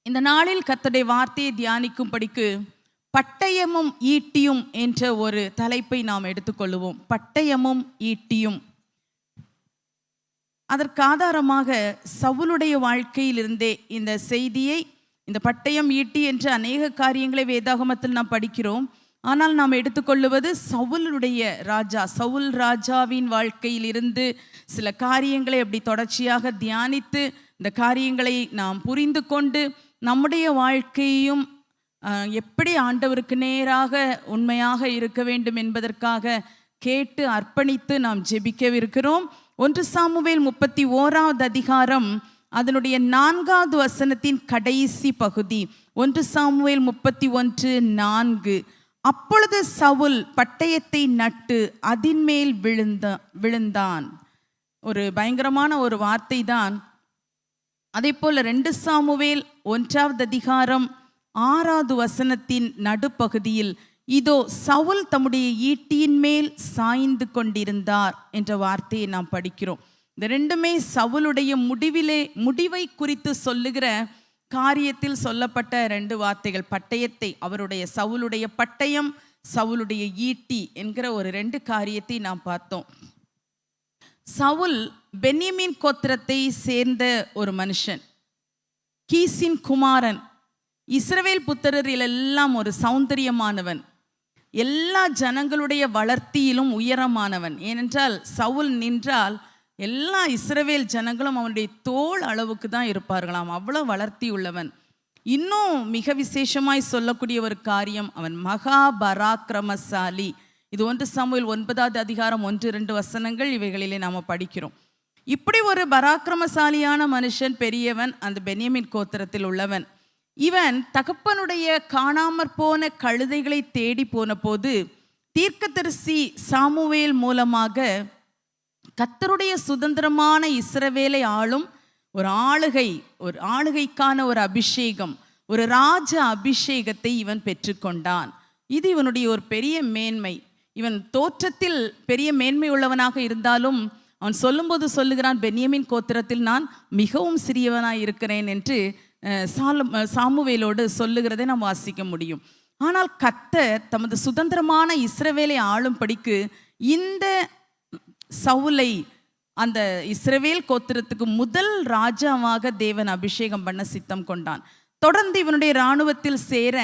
இந்த நாளில் கர்த்தருடைய வார்த்தையை தியானிக்கும்படிக்கு பட்டயமும் ஈட்டியும் என்ற ஒரு தலைப்பை நாம் எடுத்துக்கொள்வோம். பட்டயமும் ஈட்டியும். அதற்கு ஆதாரமாக சவுலுடைய வாழ்க்கையிலிருந்தே இந்த செய்தியை, இந்த பட்டயம் ஈட்டி என்ற அநேக காரியங்களை வேதாகமத்தில் நாம் படிக்கிறோம். ஆனால் நாம் எடுத்துக்கொள்ளுவது சவுல் ராஜாவின் வாழ்க்கையில் இருந்து சில காரியங்களை அப்படி தொடர்ச்சியாக தியானித்து இந்த காரியங்களை நாம் புரிந்து கொண்டு நம்முடைய வாழ்க்கையும் எப்படி ஆண்டவருக்கு நேராக உண்மையாக இருக்க வேண்டும் என்பதற்காக கேட்டு அர்ப்பணித்து நாம் ஜெபிக்கவிருக்கிறோம். 1 சாமுவேல் 31 அதிகாரம் அதனுடைய 4வது வசனத்தின் கடைசி பகுதி. 1 சாமுவேல் 31:4. அப்பொழுது சவுல் பட்டயத்தை நட்டு அதின் மேல் விழுந்தான். ஒரு பயங்கரமான ஒரு வார்த்தை தான். அதே போல 2 சாமுவேல் 1வது அதிகாரம் 6வது வசனத்தின் நடுப்பகுதியில் இதோ சவுல் தம்முடைய ஈட்டியின் மேல் சாய்ந்து கொண்டிருந்தார் என்ற வார்த்தையை நாம் படிக்கிறோம். இந்த ரெண்டுமே சவுலுடைய முடிவை குறித்து சொல்லுகிற காரியத்தில் சொல்லப்பட்ட 2 வார்த்தைகள். பட்டயத்தை, சவுலுடைய பட்டயம், சவுலுடைய ஈட்டி என்கிற ஒரு 2 காரியத்தை நாம் பார்த்தோம். சவுல் பென்யமீன் கோத்திரத்தை சேர்ந்த ஒரு மனுஷன், கீசின் குமாரன். இஸ்ரவேல் புத்திரரில் எல்லாம் ஒரு சௌந்தரியமானவன், எல்லா ஜனங்களுடைய வளர்த்தியிலும் உயரமானவன். ஏனென்றால் சவுல் நின்றால் எல்லா இஸ்ரவேல் ஜனங்களும் அவனுடைய தோள் அளவுக்கு தான் இருப்பார்களாம், அவ்வளோ வளர்த்தி உள்ளவன். இன்னும் மிக விசேஷமாய் சொல்லக்கூடிய ஒரு காரியம், அவன் மகா பராக்கிரமசாலி. இது 1 சாமுவேல் 9வது அதிகாரம் 1-2 வசனங்கள் இவைகளிலே நாம் படிக்கிறோம். இப்படி ஒரு பராக்கிரமசாலியான மனுஷன், பெரியவன், அந்த பென்யமீன் கோத்திரத்தில் உள்ளவன். இவன் தகப்பனுடைய காணாமற் போன கழுதைகளை தேடி போன போது தீர்க்கதரிசி சாமுவேல் மூலமாக கர்த்தருடைய சுதந்திரமான இஸ்ரவேலை ஆளும் ஒரு ஆளுகைக்கான ஒரு அபிஷேகம், ஒரு ராஜ அபிஷேகத்தை இவன் பெற்றுக்கொண்டான். இது இவனுடைய ஒரு பெரிய மேன்மை. இவன் தோற்றத்தில் பெரிய மேன்மை உள்ளவனாக இருந்தாலும் அவன் சொல்லும்போது சொல்லுகிறான், பென்யமீன் கோத்திரத்தில் நான் மிகவும் சிறியவனாய் இருக்கிறேன் என்று சாமுவேலோடு சொல்லுகிறதை நாம் வாசிக்க முடியும். ஆனால் கர்த்தர் தமது சுதந்திரமான இஸ்ரவேலை ஆளும்படிக்கு இந்த சவுலை அந்த இஸ்ரவேல் கோத்திரத்துக்கு முதல் ராஜாவாக தேவன் அபிஷேகம் பண்ண சித்தம் கொண்டான். தொடர்ந்து இவனுடைய இராணுவத்தில் சேர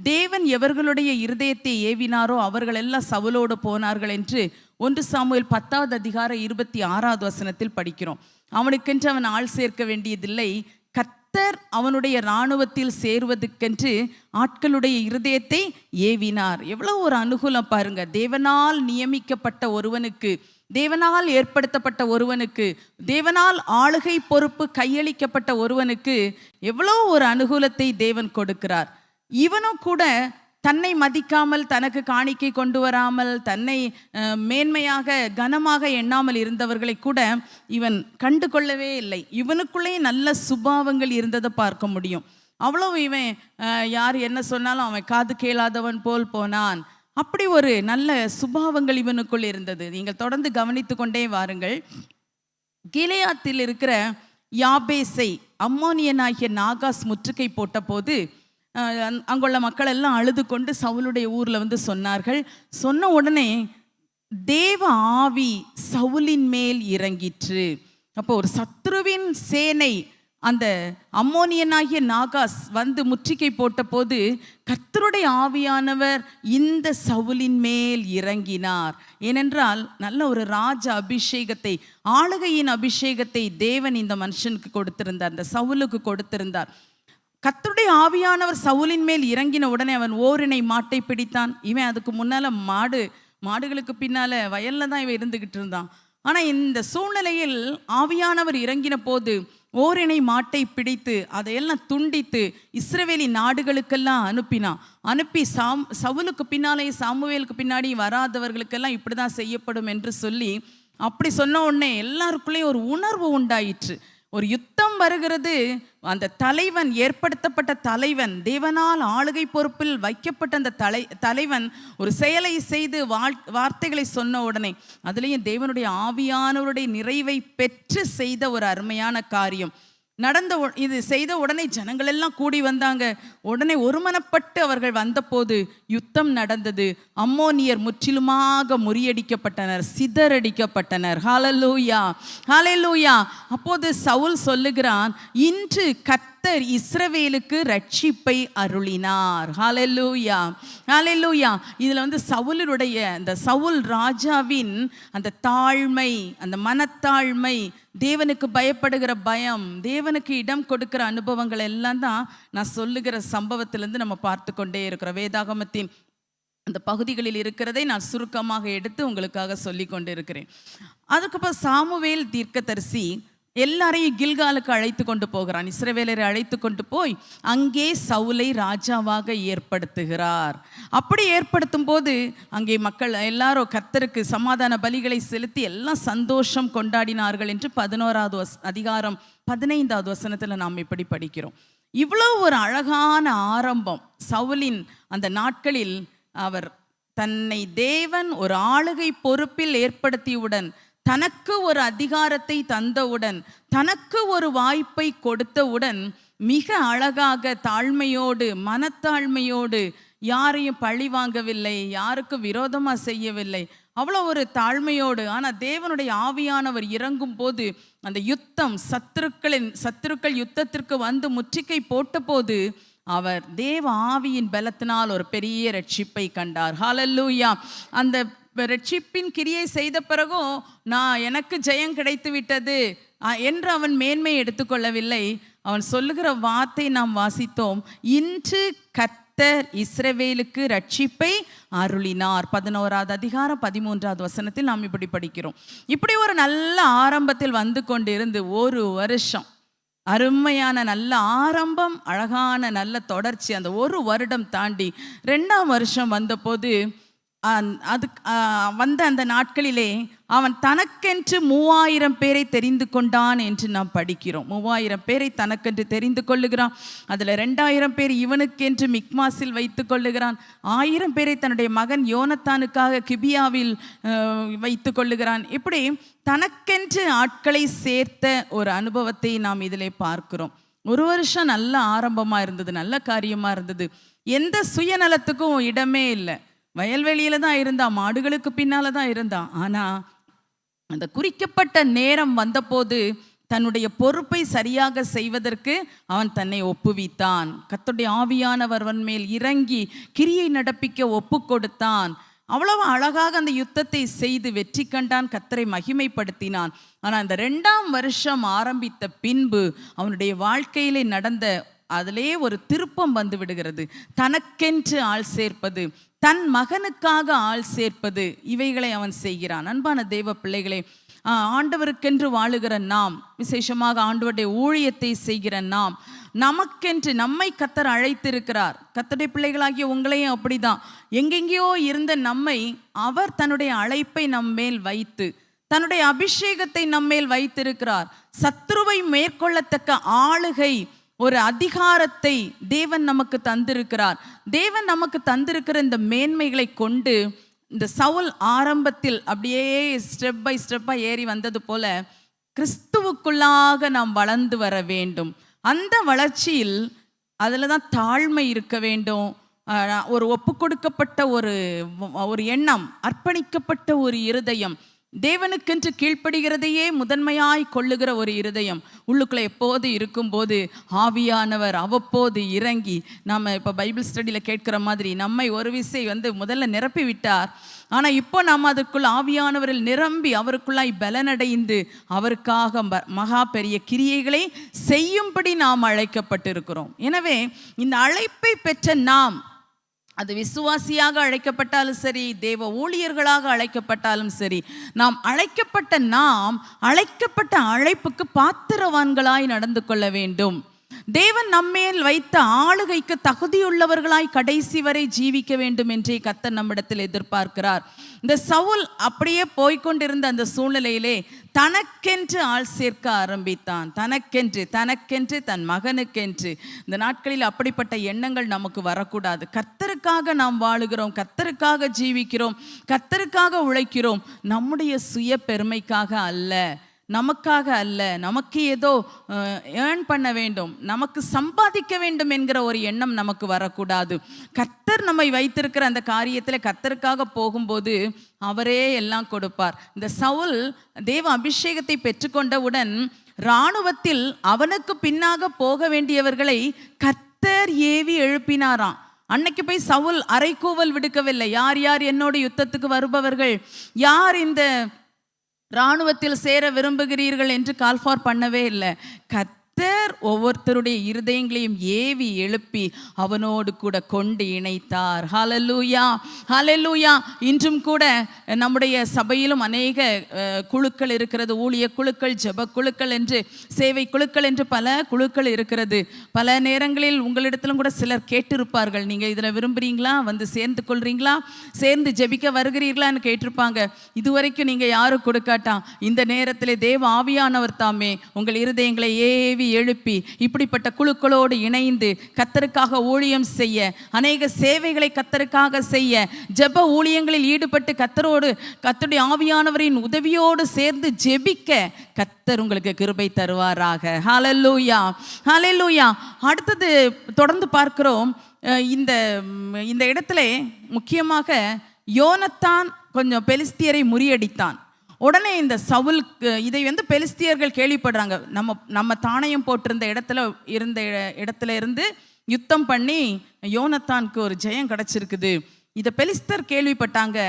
தேவன் எவர்களுடைய இருதயத்தை ஏவினாரோ அவர்கள் எல்லாம் சவுலோடு போனார்கள் என்று 1 சாமுவேல் 10வது அதிகாரம் 26வது வசனத்தில் படிக்கிறோம். அவனுக்கென்று அவன் ஆள் சேர்க்க வேண்டியதில்லை. கர்த்தர் அவனுடைய இராணுவத்தில் சேருவதற்கென்று ஆட்களுடைய இருதயத்தை ஏவினார். எவ்வளவு ஒரு அனுகூலம் பாருங்க. தேவனால் நியமிக்கப்பட்ட ஒருவனுக்கு, தேவனால் ஏற்படுத்தப்பட்ட ஒருவனுக்கு, தேவனால் ஆளுகை பொறுப்பு கையளிக்கப்பட்ட ஒருவனுக்கு எவ்வளோ ஒரு அனுகூலத்தை தேவன் கொடுக்கிறார். இவனும் கூட தன்னை மதிக்காமல், தனக்கு காணிக்கை கொண்டு வராமல், தன்னை மேன்மையாக கனமாக எண்ணாமல் இருந்தவர்களை கூட இவன் கண்டு கொள்ளவே இல்லை. இவனுக்குள்ளே நல்ல சுபாவங்கள் இருந்ததை பார்க்க முடியும். அவ்வளோ இவன் யார் என்ன சொன்னாலும் அவன் காது கேளாதவன் போல் போனான். அப்படி ஒரு நல்ல சுபாவங்கள் இவனுக்குள் இருந்தது. நீங்கள் தொடர்ந்து கவனித்து கொண்டே வாருங்கள். கிலெயாத்தில் இருக்கிற யாபேசை அம்மோனியனாகிய நாகாஸ் முற்றுகை போட்ட போது அங்குள்ள மக்கள் எல்லாம் அழுது கொண்டு சவுலுடைய ஊரில் வந்து சொன்னார்கள். சொன்ன உடனே தேவ ஆவி சவுலின் மேல் இறங்கிற்று. அப்போ ஒரு சத்ருவின் சேனை அந்த அம்மோனியனாகிய நாகாஸ் வந்து முற்றுகை போட்ட போது கர்த்தருடைய ஆவியானவர் இந்த சவுலின் மேல் இறங்கினார். ஏனென்றால் நல்ல ஒரு ராஜ அபிஷேகத்தை, ஆளுகையின் அபிஷேகத்தை தேவன் இந்த மனுஷனுக்கு கொடுத்திருந்தார், இந்த சவுலுக்கு கொடுத்திருந்தார். கர்த்தருடைய ஆவியானவர் சவுலின் மேல் இறங்கின உடனே அவன் ஓரினை மாட்டை பிடித்தான். இவன் அதுக்கு முன்னால மாடுகளுக்கு பின்னால வயல்ல தான் இவன் இருந்துகிட்டு இருந்தான். ஆனா இந்த சூழ்நிலையில் ஆவியானவர் இறங்கின போது ஓரினை மாட்டை பிடித்து அதையெல்லாம் துண்டித்து இஸ்ரவேலி நாடுகளுக்கெல்லாம் அனுப்பி சவுலுக்கு பின்னாலே சாமுவேலுக்கு பின்னாடி வராதவர்களுக்கெல்லாம் இப்படிதான் செய்யப்படும் என்று சொல்லி அப்படி சொன்ன உடனே எல்லாருக்குள்ளேயும் ஒரு உணர்வு உண்டாயிற்று. ஒரு யுத்தம் வருகிறது. அந்த தலைவன், ஏற்படுத்தப்பட்ட தலைவன், தேவனால் ஆளுகை பொறுப்பில் வைக்கப்பட்ட அந்த தலைவன் ஒரு செயலை செய்து வார்த்தைகளை சொன்ன உடனே அதுலேயும் தேவனுடைய ஆவியானவருடைய நிறைவை பெற்று செய்த ஒரு அருமையான காரியம். இது செய்த உடனே ஜனங்கள் எல்லாம் கூடி வந்தாங்க. உடனே ஒருமனப்பட்டு அவர்கள் வந்தபோது யுத்தம் நடந்தது. அம்மோனியர் முற்றிலுமாக முறியடிக்கப்பட்டனர், சிதறடிக்கப்பட்டனர். ஹல்லேலூயா, ஹல்லேலூயா. அப்போது சவுல் சொல்லுகிறான், இன்று கர்த்தர் இஸ்ரவேலுக்கு ரட்சிப்பை அருளினார். ஹல்லேலூயா, ஹல்லேலூயா. இதுல சவுலுடைய அந்த சவுல் ராஜாவின் அந்த தாழ்மை, அந்த மனத்தாழ்மை, தேவனுக்கு பயப்படுகிற பயம், தேவனுக்கு இடம் கொடுக்கிற அனுபவங்கள் எல்லாம் தான் நான் சொல்லுகிற சம்பவத்திலிருந்து நம்ம பார்த்து கொண்டே இருக்கிறோம். வேதாகமத்தின் அந்த பகுதிகளில் இருக்கிறதை நான் சுருக்கமாக எடுத்து உங்களுக்காக சொல்லி கொண்டு இருக்கிறேன். அதுக்கப்புறம் சாமுவேல் தீர்க்கதரிசி எல்லாரையும் கில்காலுக்கு அழைத்து கொண்டு போகிறான். இஸ்ரவேலரை அழைத்து கொண்டு போய் அங்கே சவுலை ராஜாவாக ஏற்படுத்துகிறார். அப்படி ஏற்படுத்தும் போது அங்கே மக்கள் எல்லாரும் கர்த்தருக்கு சமாதான பலிகளை செலுத்தி எல்லாம் சந்தோஷம் கொண்டாடினார்கள் என்று 11வது அதிகாரம் 15வது வசனத்தில் நாம் இப்படி படிக்கிறோம். இவ்வளோ ஒரு அழகான ஆரம்பம். சவுலின் அந்த நாட்களில் அவர் தன்னை தேவன் ஒரு ஆளுகை பொறுப்பில் ஏற்படுத்தியவுடன், தனக்கு ஒரு அதிகாரத்தை தந்தவுடன், தனக்கு ஒரு வாய்ப்பை கொடுத்தவுடன் மிக அழகாக தாழ்மையோடு, மனத்தாழ்மையோடு, யாரையும் பழி வாங்கவில்லை, யாருக்கு விரோதமாக செய்யவில்லை, அவ்வளோ ஒரு தாழ்மையோடு. ஆனால் தேவனுடைய ஆவியானவர் இறங்கும் போது அந்த யுத்தம், சத்துருக்கள் யுத்தத்திற்கு வந்து முற்றுகை போட்ட போது அவர் தேவ ஆவியின் பலத்தினால் ஒரு பெரிய ரட்சிப்பை கண்டார். ஹல்லேலூயா. அந்த ரட்சிப்பின் கிரியை செய்த பிறகும் எனக்கு ஜெயம் கிடைத்து விட்டது என்று அவன் மேன்மை எடுத்துக்கொள்ளவில்லை. அவன் சொல்லுகிற வார்த்தை நாம் வாசித்தோம், இன்று கர்த்தர் இஸ்ரவேலுக்கு ரட்சிப்பை அருளினார். 11வது அதிகாரம் 13வது வசனத்தில் நாம் இப்படி படிக்கிறோம். இப்படி ஒரு நல்ல ஆரம்பத்தில் வந்து கொண்டிருந்து ஒரு வருஷம், அருமையான நல்ல ஆரம்பம், அழகான நல்ல தொடர்ச்சி. அந்த ஒரு வருடம் தாண்டி 2ஆம் வருஷம் வந்தபோது வந்த அந்த நாட்களிலே அவன் தனக்கென்று 3000 பேரை தெரிந்து கொண்டான் என்று நாம் படிக்கிறோம். 3000 பேரை தனக்கென்று தெரிந்து கொள்ளுகிறான். அதில் 2000 பேர் இவனுக்கென்று மிக்மாஸில் வைத்து கொள்ளுகிறான். 1000 பேரை தன்னுடைய மகன் யோனத்தானுக்காக கிபியாவில் வைத்து கொள்ளுகிறான். இப்படி தனக்கென்று ஆட்களை சேர்த்த ஒரு அனுபவத்தை நாம் இதிலே பார்க்கிறோம். ஒரு வருஷம் நல்ல ஆரம்பமாக இருந்தது, நல்ல காரியமாக இருந்தது. எந்த சுயநலத்துக்கும் இடமே இல்லை. வயல்வெளியில தான் இருந்தான், மாடுகளுக்கு பின்னால தான் இருந்தான். ஆனால் அந்த குறிக்கப்பட்ட நேரம் வந்தபோது தன்னுடைய பொறுப்பை சரியாக செய்வதற்கு அவன் தன்னை ஒப்புவித்தான். கர்த்தருடைய ஆவியானவர் அவன் மேல் இறங்கி கிரியை நடப்பிக்க ஒப்பு கொடுத்தான். அவ்வளவு அழகாக அந்த யுத்தத்தை செய்து வெற்றி கண்டான், கர்த்தரை மகிமைப்படுத்தினான். ஆனால் அந்த 2ஆம் வருஷம் ஆரம்பித்த பின்பு அவனுடைய வாழ்க்கையிலே நடந்த அதிலே ஒரு திருப்பம் வந்து விடுகிறது. தனக்கென்று ஆள் சேர்ப்பது, தன் மகனுக்காக ஆள் சேர்ப்பது, இவைகளை அவன் செய்கிறான். அன்பான தேவ பிள்ளைகளே, ஆண்டவருக்கென்று வாழுகிற நாம், விசேஷமாக ஆண்டவருடைய ஊழியத்தை செய்கிற நாம், நமக்கென்று நம்மை கர்த்தர் அழைத்திருக்கிறார். கர்த்தருடைய பிள்ளைகளாகிய உங்களையும் அப்படிதான். எங்கெங்கேயோ இருந்த நம்மை அவர் தன்னுடைய அழைப்பை நம்மேல் வைத்து, தன்னுடைய அபிஷேகத்தை நம்மேல் வைத்திருக்கிறார். சத்ருவை மேற்கொள்ளத்தக்க ஆளுகை, ஒரு அதிகாரத்தை தேவன் நமக்கு தந்திருக்கிறார். தேவன் நமக்கு தந்திருக்கிற இந்த மேன்மைகளை கொண்டு இந்த சவுல் ஆரம்பத்தில் அப்படியே ஸ்டெப் பை ஸ்டெப்பாக ஏறி வந்தது போல கிறிஸ்துவுக்குள்ளாக நாம் வளர்ந்து வர வேண்டும். அந்த வளர்ச்சியில் அதில் தான் தாழ்மை இருக்க வேண்டும். ஒரு ஒப்பு கொடுக்கப்பட்ட ஒரு எண்ணம், அர்ப்பணிக்கப்பட்ட ஒரு இருதயம், தேவனுக்கென்று கீழ்ப்படுகிறதையே முதன்மையாய் கொள்ளுகிற ஒரு இருதயம் உள்ளுக்குள்ளே எப்போது இருக்கும்போது ஆவியானவர் அவ்வப்போது இறங்கி, நாம் இப்போ பைபிள் ஸ்டடியில் கேட்குற மாதிரி நம்மை ஒரு விசை முதல்ல நிரப்பி விட்டார். ஆனால் இப்போ நாம் அதற்குள் ஆவியானவரில் நிரம்பி அவருக்குள்ளாய் பலனடைந்து அவருக்காக மகா பெரிய கிரியைகளை செய்யும்படி நாம் அழைக்கப்பட்டிருக்கிறோம். எனவே இந்த அழைப்பை பெற்ற நாம், அது விசுவாசியாக அழைக்கப்பட்டாலும் சரி, தேவ ஊழியர்களாக அழைக்கப்பட்டாலும் சரி, நாம் அழைக்கப்பட்ட அழைப்புக்கு பாத்திரவான்களாய் நடந்து கொள்ள வேண்டும். தேவன் நம்மேல் வைத்த ஆளுகைக்கு தகுதியுள்ளவர்களாய் கடைசி வரை ஜீவிக்க வேண்டும் என்றே கர்த்தர் நம்மிடத்தில் எதிர்பார்க்கிறார். இந்த சவுல் அப்படியே போய்கொண்டிருந்த அந்த சூழ்நிலையிலே தனக்கென்று ஆள் சேர்க்க ஆரம்பித்தான். தனக்கென்று தன் மகனுக்கென்று. இந்த நாட்களில் அப்படிப்பட்ட எண்ணங்கள் நமக்கு வரக்கூடாது. கர்த்தருக்காக நாம் வாழுகிறோம், கர்த்தருக்காக ஜீவிக்கிறோம், கர்த்தருக்காக உழைக்கிறோம், நம்முடைய சுய பெருமைக்காக அல்ல. நமக்காக அல்ல, நமக்கு ஏதோ ஏர்ன் பண்ண வேண்டும், நமக்கு சம்பாதிக்க வேண்டும் என்கிற ஒரு எண்ணம் நமக்கு வரக்கூடாது. கர்த்தர் நம்மை வைத்திருக்கிற அந்த காரியத்தில் கர்த்தருக்காக போகும்போது அவரே எல்லாம் கொடுப்பார். இந்த சவுல் தேவ அபிஷேகத்தை பெற்றுக்கொண்டவுடன் இராணுவத்தில் அவனுக்கு பின்னாக போக வேண்டியவர்களை கர்த்தர் ஏவி எழுப்பினாராம். அன்னைக்கு போய் சவுல் அரைக்கூவல் விடுக்கவில்லை, யார் யார் என்னோட யுத்தத்துக்கு வருபவர்கள், யார் இந்த இராணுவத்தில் சேர விரும்புகிறீர்கள் என்று கால் ஃபார் பண்ணவே இல்லை. கர்த்தர் ஒவ்வொருத்தருடைய இருதயங்களையும் ஏவி எழுப்பி அவனோடு கூட கொண்டு இணைத்தார். ஹல்லேலூயா, ஹல்லேலூயா. இன்றும் கூட நம்முடைய சபையிலும் அநேக குழுக்கள் இருக்கிறது, ஊழிய குழுக்கள், ஜெப குழுக்கள் என்று, சேவை குழுக்கள் என்று பல குழுக்கள் இருக்கிறது. பல நேரங்களில் உங்களிடத்திலும் கூட சிலர் கேட்டிருப்பார்கள், நீங்கள் இதில் விரும்புகிறீங்களா, வந்து சேர்ந்து கொள்றீங்களா, சேர்ந்து ஜெபிக்க வருகிறீர்களான்னு கேட்டிருப்பாங்க. இதுவரைக்கும் நீங்கள் யாரும் கொடுக்காட்டாம், இந்த நேரத்தில் தேவ ஆவியானவர் தாமே உங்கள் இருதயங்களை ஏவி எழுப்பி இப்படிப்பட்ட குழுக்களோடு இணைந்து கர்த்தருக்காக ஊழியம் செய்ய, அநேக சேவைகளை கர்த்தருக்காக செய்ய, ஜெப ஊழியங்களில் ஈடுபட்டு கர்த்தருடைய ஆவியானவரின் உதவியோடு சேர்ந்து ஜெபிக்க கர்த்தர் உங்களுக்கு கிருபை தருவாராக. ஹல்லேலூயா, ஹல்லேலூயா. அடுத்தது தொடர்ந்து பார்க்கிறோம். இந்த இடத்துல முக்கியமாக யோனத்தான் கொஞ்சம் பெலிஸ்தியரை முறியடித்தான். உடனே இந்த சவுலுக்கு இதை பெலிஸ்தியர்கள் கேள்விப்படுறாங்க. நம்ம தானியம் போட்டிருந்த இடத்துல இருந்து யுத்தம் பண்ணி யோனத்தானுக்கு ஒரு ஜெயம் கிடைச்சிருக்குது. இதை பெலிஸ்தர் கேள்விப்பட்டாங்க.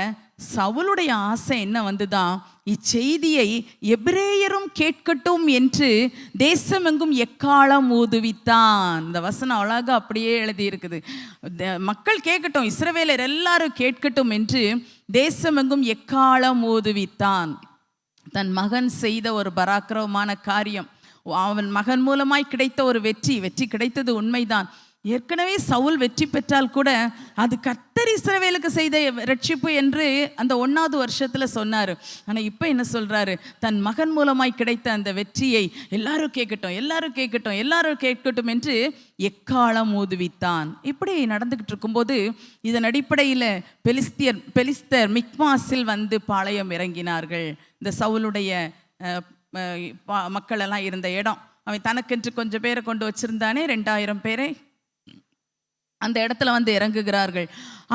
சவுலுடைய ஆசை என்ன வந்துதான், இச்செய்தியை எபிரேயரும் கேட்கட்டும் என்று தேசமெங்கும் எக்காலம் ஊதுவித்தான். இந்த வசனம் அழகா அப்படியே எழுதி இருக்குது. மக்கள் கேட்கட்டும், இஸ்ரவேலர் எல்லாரும் கேட்கட்டும் என்று தேசமெங்கும் எக்காலம் ஊதுவித்தான். தன் மகன் செய்த ஒரு பராக்கிரமமான காரியம், அவன் மகன் மூலமாய் கிடைத்த ஒரு வெற்றி கிடைத்தது உண்மைதான். ஏற்கனவே சவுல் வெற்றி பெற்றால் கூட அது கர்த்தர் இஸ்ரவேலுக்கு செய்த ரட்சிப்பு என்று அந்த 1வது வருஷத்தில் சொன்னார். ஆனால் இப்போ என்ன சொல்கிறாரு, தன் மகன் மூலமாய் கிடைத்த அந்த வெற்றியை எல்லாரும் கேட்கட்டும் என்று எக்காலம் ஊதுவித்தான். இப்படி நடந்துக்கிட்டு இருக்கும்போது இதன் அடிப்படையில் பெலிஸ்தர் மிக்மாஸில் பாளையம் இறங்கினார்கள். இந்த சவுலுடைய மக்கள் எல்லாம் இருந்த இடம், அவன் தனக்கென்று கொஞ்சம் பேரை கொண்டு வச்சிருந்தானே, 2000 பேரை அந்த இடத்துல இறங்குகிறார்கள்.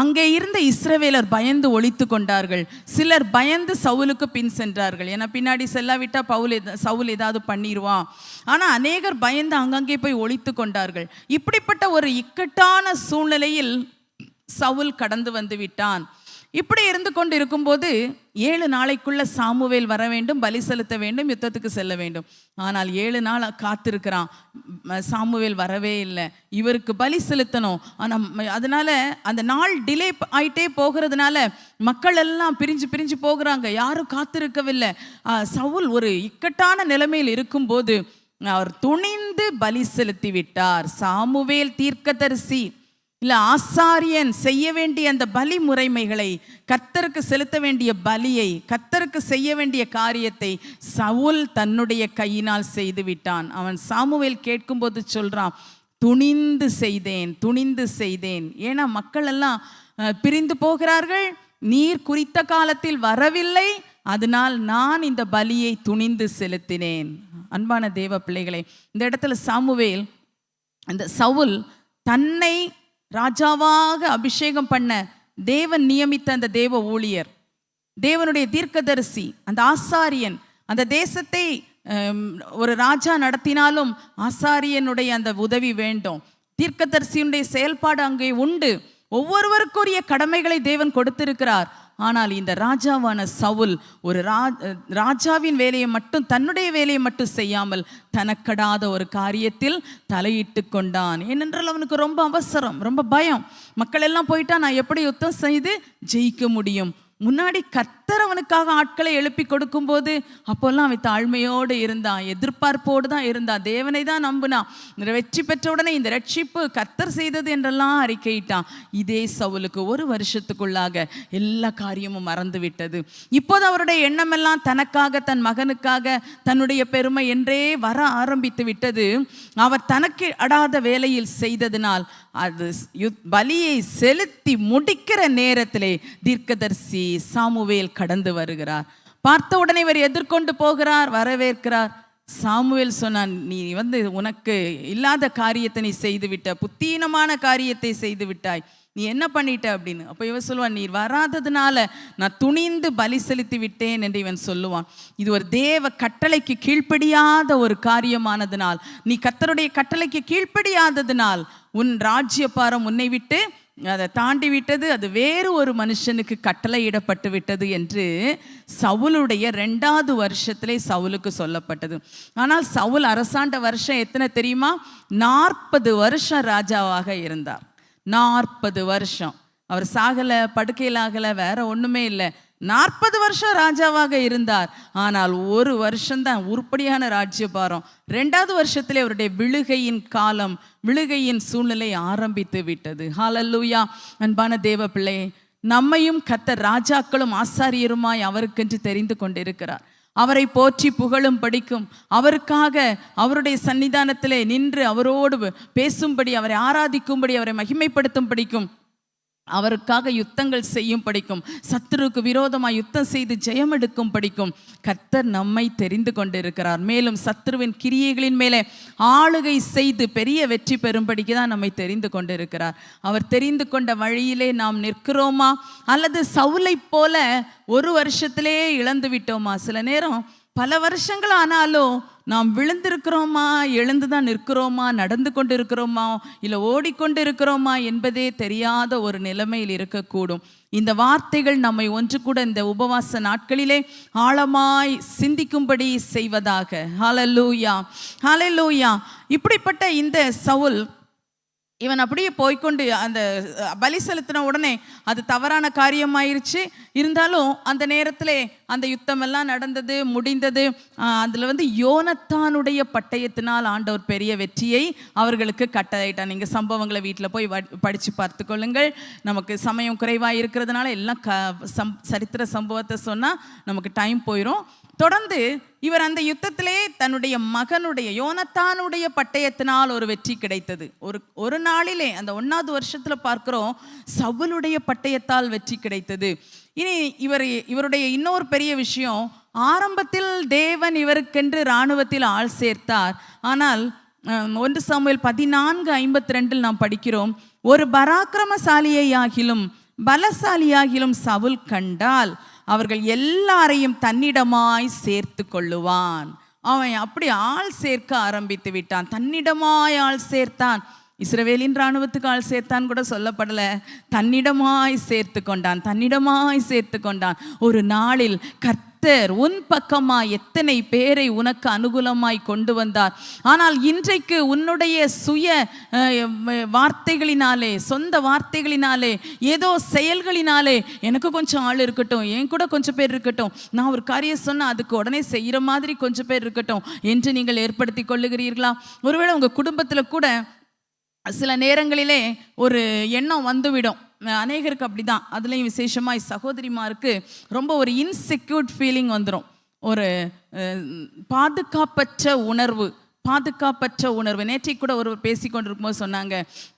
அங்கே இருந்த இஸ்ரவேலர் பயந்து ஒளித்து கொண்டார்கள். சிலர் பயந்து சவுலுக்கு பின் சென்றார்கள். ஏன்னா பின்னாடி செல்லாவிட்டா சவுல் ஏதாவது பண்ணிடுவான். ஆனால் அநேகர் பயந்து அங்கங்கே போய் ஒளித்து கொண்டார்கள். இப்படிப்பட்ட ஒரு இக்கட்டான சூழ்நிலையில் சவுல் கடந்து வந்து விட்டான். இப்படி இருந்து கொண்டு இருக்கும்போது 7 நாளைக்குள்ள சாமுவேல் வர வேண்டும், பலி செலுத்த வேண்டும், யுத்தத்துக்கு செல்ல வேண்டும். ஆனால் 7 நாள் காத்திருக்கிறான், சாமுவேல் வரவே இல்லை. இவருக்கு பலி செலுத்தணும். ஆனால் அதனால அந்த நாள் டிலே ஆயிட்டே போகிறதுனால மக்கள் எல்லாம் பிரிஞ்சு போகிறாங்க, யாரும் காத்திருக்கவில்லை. சவுல் ஒரு இக்கட்டான நிலைமையில் இருக்கும்போது அவர் துணிந்து பலி செலுத்தி விட்டார். சாமுவேல் தீர்க்கதரிசி இல்லை ஆசாரியன் செய்ய வேண்டிய அந்த பலி முறைமைகளை, கர்த்தருக்கு செலுத்த வேண்டிய பலியை, கர்த்தருக்கு செய்ய வேண்டிய காரியத்தை சவுல் தன்னுடைய கையினால் செய்து விட்டான். அவன் சாமுவேல் கேட்கும்போது சொல்றான், துணிந்து செய்தேன். ஏன்னா மக்கள் எல்லாம் பிரிந்து போகிறார்கள், நீர் குறித்த காலத்தில் வரவில்லை, அதனால் நான் இந்த பலியை துணிந்து செலுத்தினேன். அன்பான தேவ பிள்ளைகளே, இந்த இடத்துல சாமுவேல், அந்த சவுல் தன்னை ராஜாவாக அபிஷேகம் பண்ண தேவன் நியமித்த அந்த தேவ ஊழியர், தேவனுடைய தீர்க்கதரிசி, அந்த ஆசாரியன், அந்த தேசத்தை ஒரு ராஜா நடத்தினாலும் ஆசாரியனுடைய அந்த உதவி வேண்டும். தீர்க்கதரிசியுடைய செயல்பாடு அங்கே உண்டு. ஒவ்வொருவருக்குரிய கடமைகளை தேவன் கொடுத்திருக்கிறார். ஆனால் இந்த ராஜாவான சவுல் ஒரு ராஜாவின் வேலையை மட்டும், தன்னுடைய வேலையை மட்டும் செய்யாமல் தனக்கடாத ஒரு காரியத்தில் தலையிட்டு கொண்டான். ஏனென்றால் அவனுக்கு ரொம்ப அவசரம், ரொம்ப பயம். மக்கள் எல்லாம் போயிட்டா நான் எப்படி யுத்தம் செய்து ஜெயிக்க முடியும்? முன்னாடி கர்த்தர் அவனுக்காக ஆட்களை எழுப்பி கொடுக்கும்போது அப்போல்லாம் அவன் தாழ்மையோடு இருந்தான், எதிர்பார்ப்போடு தான் இருந்தான், தேவனை தான் நம்பினான். வெற்றி பெற்ற உடனே இந்த ரட்சிப்பு கர்த்தர் செய்தது என்றெல்லாம் அறிக்கையிட்டான். இதே சவுலுக்கு 1 வருஷத்துக்குள்ளாக எல்லா காரியமும் மறந்து விட்டது. இப்போது அவருடைய எண்ணமெல்லாம் தனக்காக, தன் மகனுக்காக, தன்னுடைய பெருமை என்றே வர ஆரம்பித்து விட்டது. அவர் தனக்கு அடாத வேலையில் செய்ததினால் அது பலியை செலுத்தி முடிக்கிற நேரத்திலே தீர்க்கதரிசி சாமுவேல் கடந்து வருகிறார். பார்த்த உடனே இவர் எதிர்கொண்டு போகிறார், வரவேற்கிறார். சாமுவேல் சொன்னான், நீ உனக்கு இல்லாத காரியத்தை நீ செய்து விட்ட, புத்தீனமான காரியத்தை செய்து விட்டாய், நீ என்ன பண்ணிட்ட அப்படின்னு. அப்போ இவன் சொல்லுவான், நீர் வராததுனால நான் துணிந்து பலி செலுத்தி விட்டேன் என்று இவன் சொல்லுவான். இது ஒரு தேவ கட்டளைக்கு கீழ்ப்படியாத ஒரு காரியமானதுனால், நீ கர்த்தருடைய கட்டளைக்கு கீழ்ப்படியாததினால் உன் ராஜ்யபாரம் உன்னை விட்டு அதை தாண்டி விட்டது, அது வேறு ஒரு மனுஷனுக்கு கட்டளையிடப்பட்டு விட்டது என்று சவுலுடைய 2வது வருஷத்திலே சவுலுக்கு சொல்லப்பட்டது. ஆனால் சவுல் அரசாண்ட வருஷம் எத்தனை தெரியுமா? 40 வருஷம் ராஜாவாக இருந்தார். 40 வருஷம். அவர் சாகலை, படுக்கையில் ஆகலை, வேற ஒன்றுமே இல்லை. 40 வருஷம் ராஜாவாக இருந்தார். ஆனால் ஒரு வருஷம்தான் உருப்படியான ராஜ்யபாரம். 2வது வருஷத்திலே அவருடைய விழுகையின் காலம், விழுகையின் சூழ்நிலை ஆரம்பித்து விட்டது. ஹல்லேலூயா. அன்பான தேவ பிள்ளையே, நம்மையும் கர்த்தர் ராஜாக்களும் ஆசாரியருமாய் அவருக்கென்று தெரிந்து கொண்டிருக்கிறார். அவரை போற்றி புகழும் படிக்கும், அவருக்காக அவருடைய சன்னிதானத்திலே நின்று அவரோடு பேசும்படி, அவரை ஆராதிக்கும்படி, அவரை மகிமைப்படுத்தும் படிக்கும், அவருக்காக யுத்தங்கள் செய்யும் படிக்கும், சத்துருக்கு விரோதமாக யுத்தம் செய்து ஜெயம் எடுக்கும் படிக்கும் கர்த்தர் நம்மை தெரிந்து கொண்டிருக்கிறார். மேலும் சத்துருவின் கிரியைகளின் மேலே ஆளுகை செய்து பெரிய வெற்றி பெறும்படிக்கு தான் நம்மை தெரிந்து கொண்டிருக்கிறார். அவர் தெரிந்து கொண்ட வழியிலே நாம் நிற்கிறோமா, அல்லது சவுலை போல ஒரு வருஷத்திலே இழந்து விட்டோமா? சில நேரம் பல வருஷங்கள் ஆனாலும் நாம் விழுந்திருக்கிறோமா, எழுந்துதான் நிற்கிறோமா, நடந்து கொண்டு இருக்கிறோமா, இல்லை ஓடிக்கொண்டு இருக்கிறோமா என்பதே தெரியாத ஒரு நிலைமையில் இருக்கக்கூடும். இந்த வார்த்தைகள் நம்மை ஒன்று கூட இந்த உபவாச நாட்களிலே ஆழமாய் சிந்திக்கும்படி செய்வதாக. ஹல்லேலூயா, ஹல்லேலூயா. இப்படிப்பட்ட இந்த சவுல் இவன் அப்படியே போய்கொண்டு அந்த பலி செலுத்தின உடனே அது தவறான காரியமாயிருச்சு. இருந்தாலும் அந்த நேரத்தில் அந்த யுத்தமெல்லாம் நடந்தது, முடிந்தது. அதில் யோனத்தானுடைய பட்டயத்தினால் ஆண்டவர் பெரிய வெற்றியை அவர்களுக்கு கட்டளையிட்டான். நீங்கள் சம்பவங்களை வீட்டில் போய் படித்து பார்த்து கொள்ளுங்கள். நமக்கு சமயம் குறைவாக இருக்கிறதுனால எல்லாம் சரித்திர சம்பவத்தை சொன்னால் நமக்கு டைம் போயிடும். தொடர்ந்து இவர் அந்த யுத்தத்திலே தன்னுடைய மகனுடைய யோனத்தானுடைய பட்டயத்தினால் ஒரு வெற்றி கிடைத்தது. ஒரு நாளிலே அந்த 1வது வருஷத்தில் பார்க்கிறோம், சவுலுடைய பட்டயத்தால் வெற்றி கிடைத்தது. இனி இவருடைய இன்னொரு பெரிய விஷயம், ஆரம்பத்தில் தேவன் இவருக்கென்று இராணுவத்தில் ஆள் சேர்த்தார். ஆனால் 1 சாமுவேல் 14:52 நாம் படிக்கிறோம், ஒரு பராக்கிரமசாலியாகிலும் பலசாலியாகிலும் சவுல் கண்டால் அவர்கள் எல்லாரையும் தன்னிடமாய் சேர்த்து கொள்ளுவான். அவன் அப்படி ஆள் சேர்க்க ஆரம்பித்து விட்டான். தன்னிடமாய் ஆள் சேர்த்தான். இஸ்ரவேலின் இராணுவத்துக்கு ஆள் சேர்த்தான் கூட சொல்லப்படலை, தன்னிடமாய் சேர்த்து கொண்டான், தன்னிடமாய் சேர்த்து கொண்டான். ஒரு நாளில் கர்த்தர் உன் பக்கமாய் எத்தனை பேரை உனக்கு அனுகூலமாய் கொண்டு வந்தார். ஆனால் இன்றைக்கு உன்னுடைய சுய வார்த்தைகளினாலே, சொந்த வார்த்தைகளினாலே, ஏதோ செயல்களினாலே, எனக்கு கொஞ்சம் ஆள் இருக்கட்டும், என் கூட கொஞ்சம் பேர் இருக்கட்டும், நான் ஒரு காரியம் சொன்னால் அதுக்கு உடனே செய்கிற மாதிரி கொஞ்சம் பேர் இருக்கட்டும் என்று நீங்கள் ஏற்படுத்தி கொள்ளுகிறீர்களா? ஒருவேளை உங்கள் குடும்பத்தில் கூட சில நேரங்களிலே ஒரு எண்ணம் வந்துவிடும். அநேகருக்கு அப்படி தான். அதுலேயும் விசேஷமாக சகோதரிமாருக்கு ரொம்ப ஒரு இன்செக்யூர்ட் ஃபீலிங் வந்துடும். ஒரு பாதுகாப்பற்ற உணர்வு. நேற்றைக்கு கூட ஒரு பேசி கொண்டிருக்கும்போது சொன்னாங்க,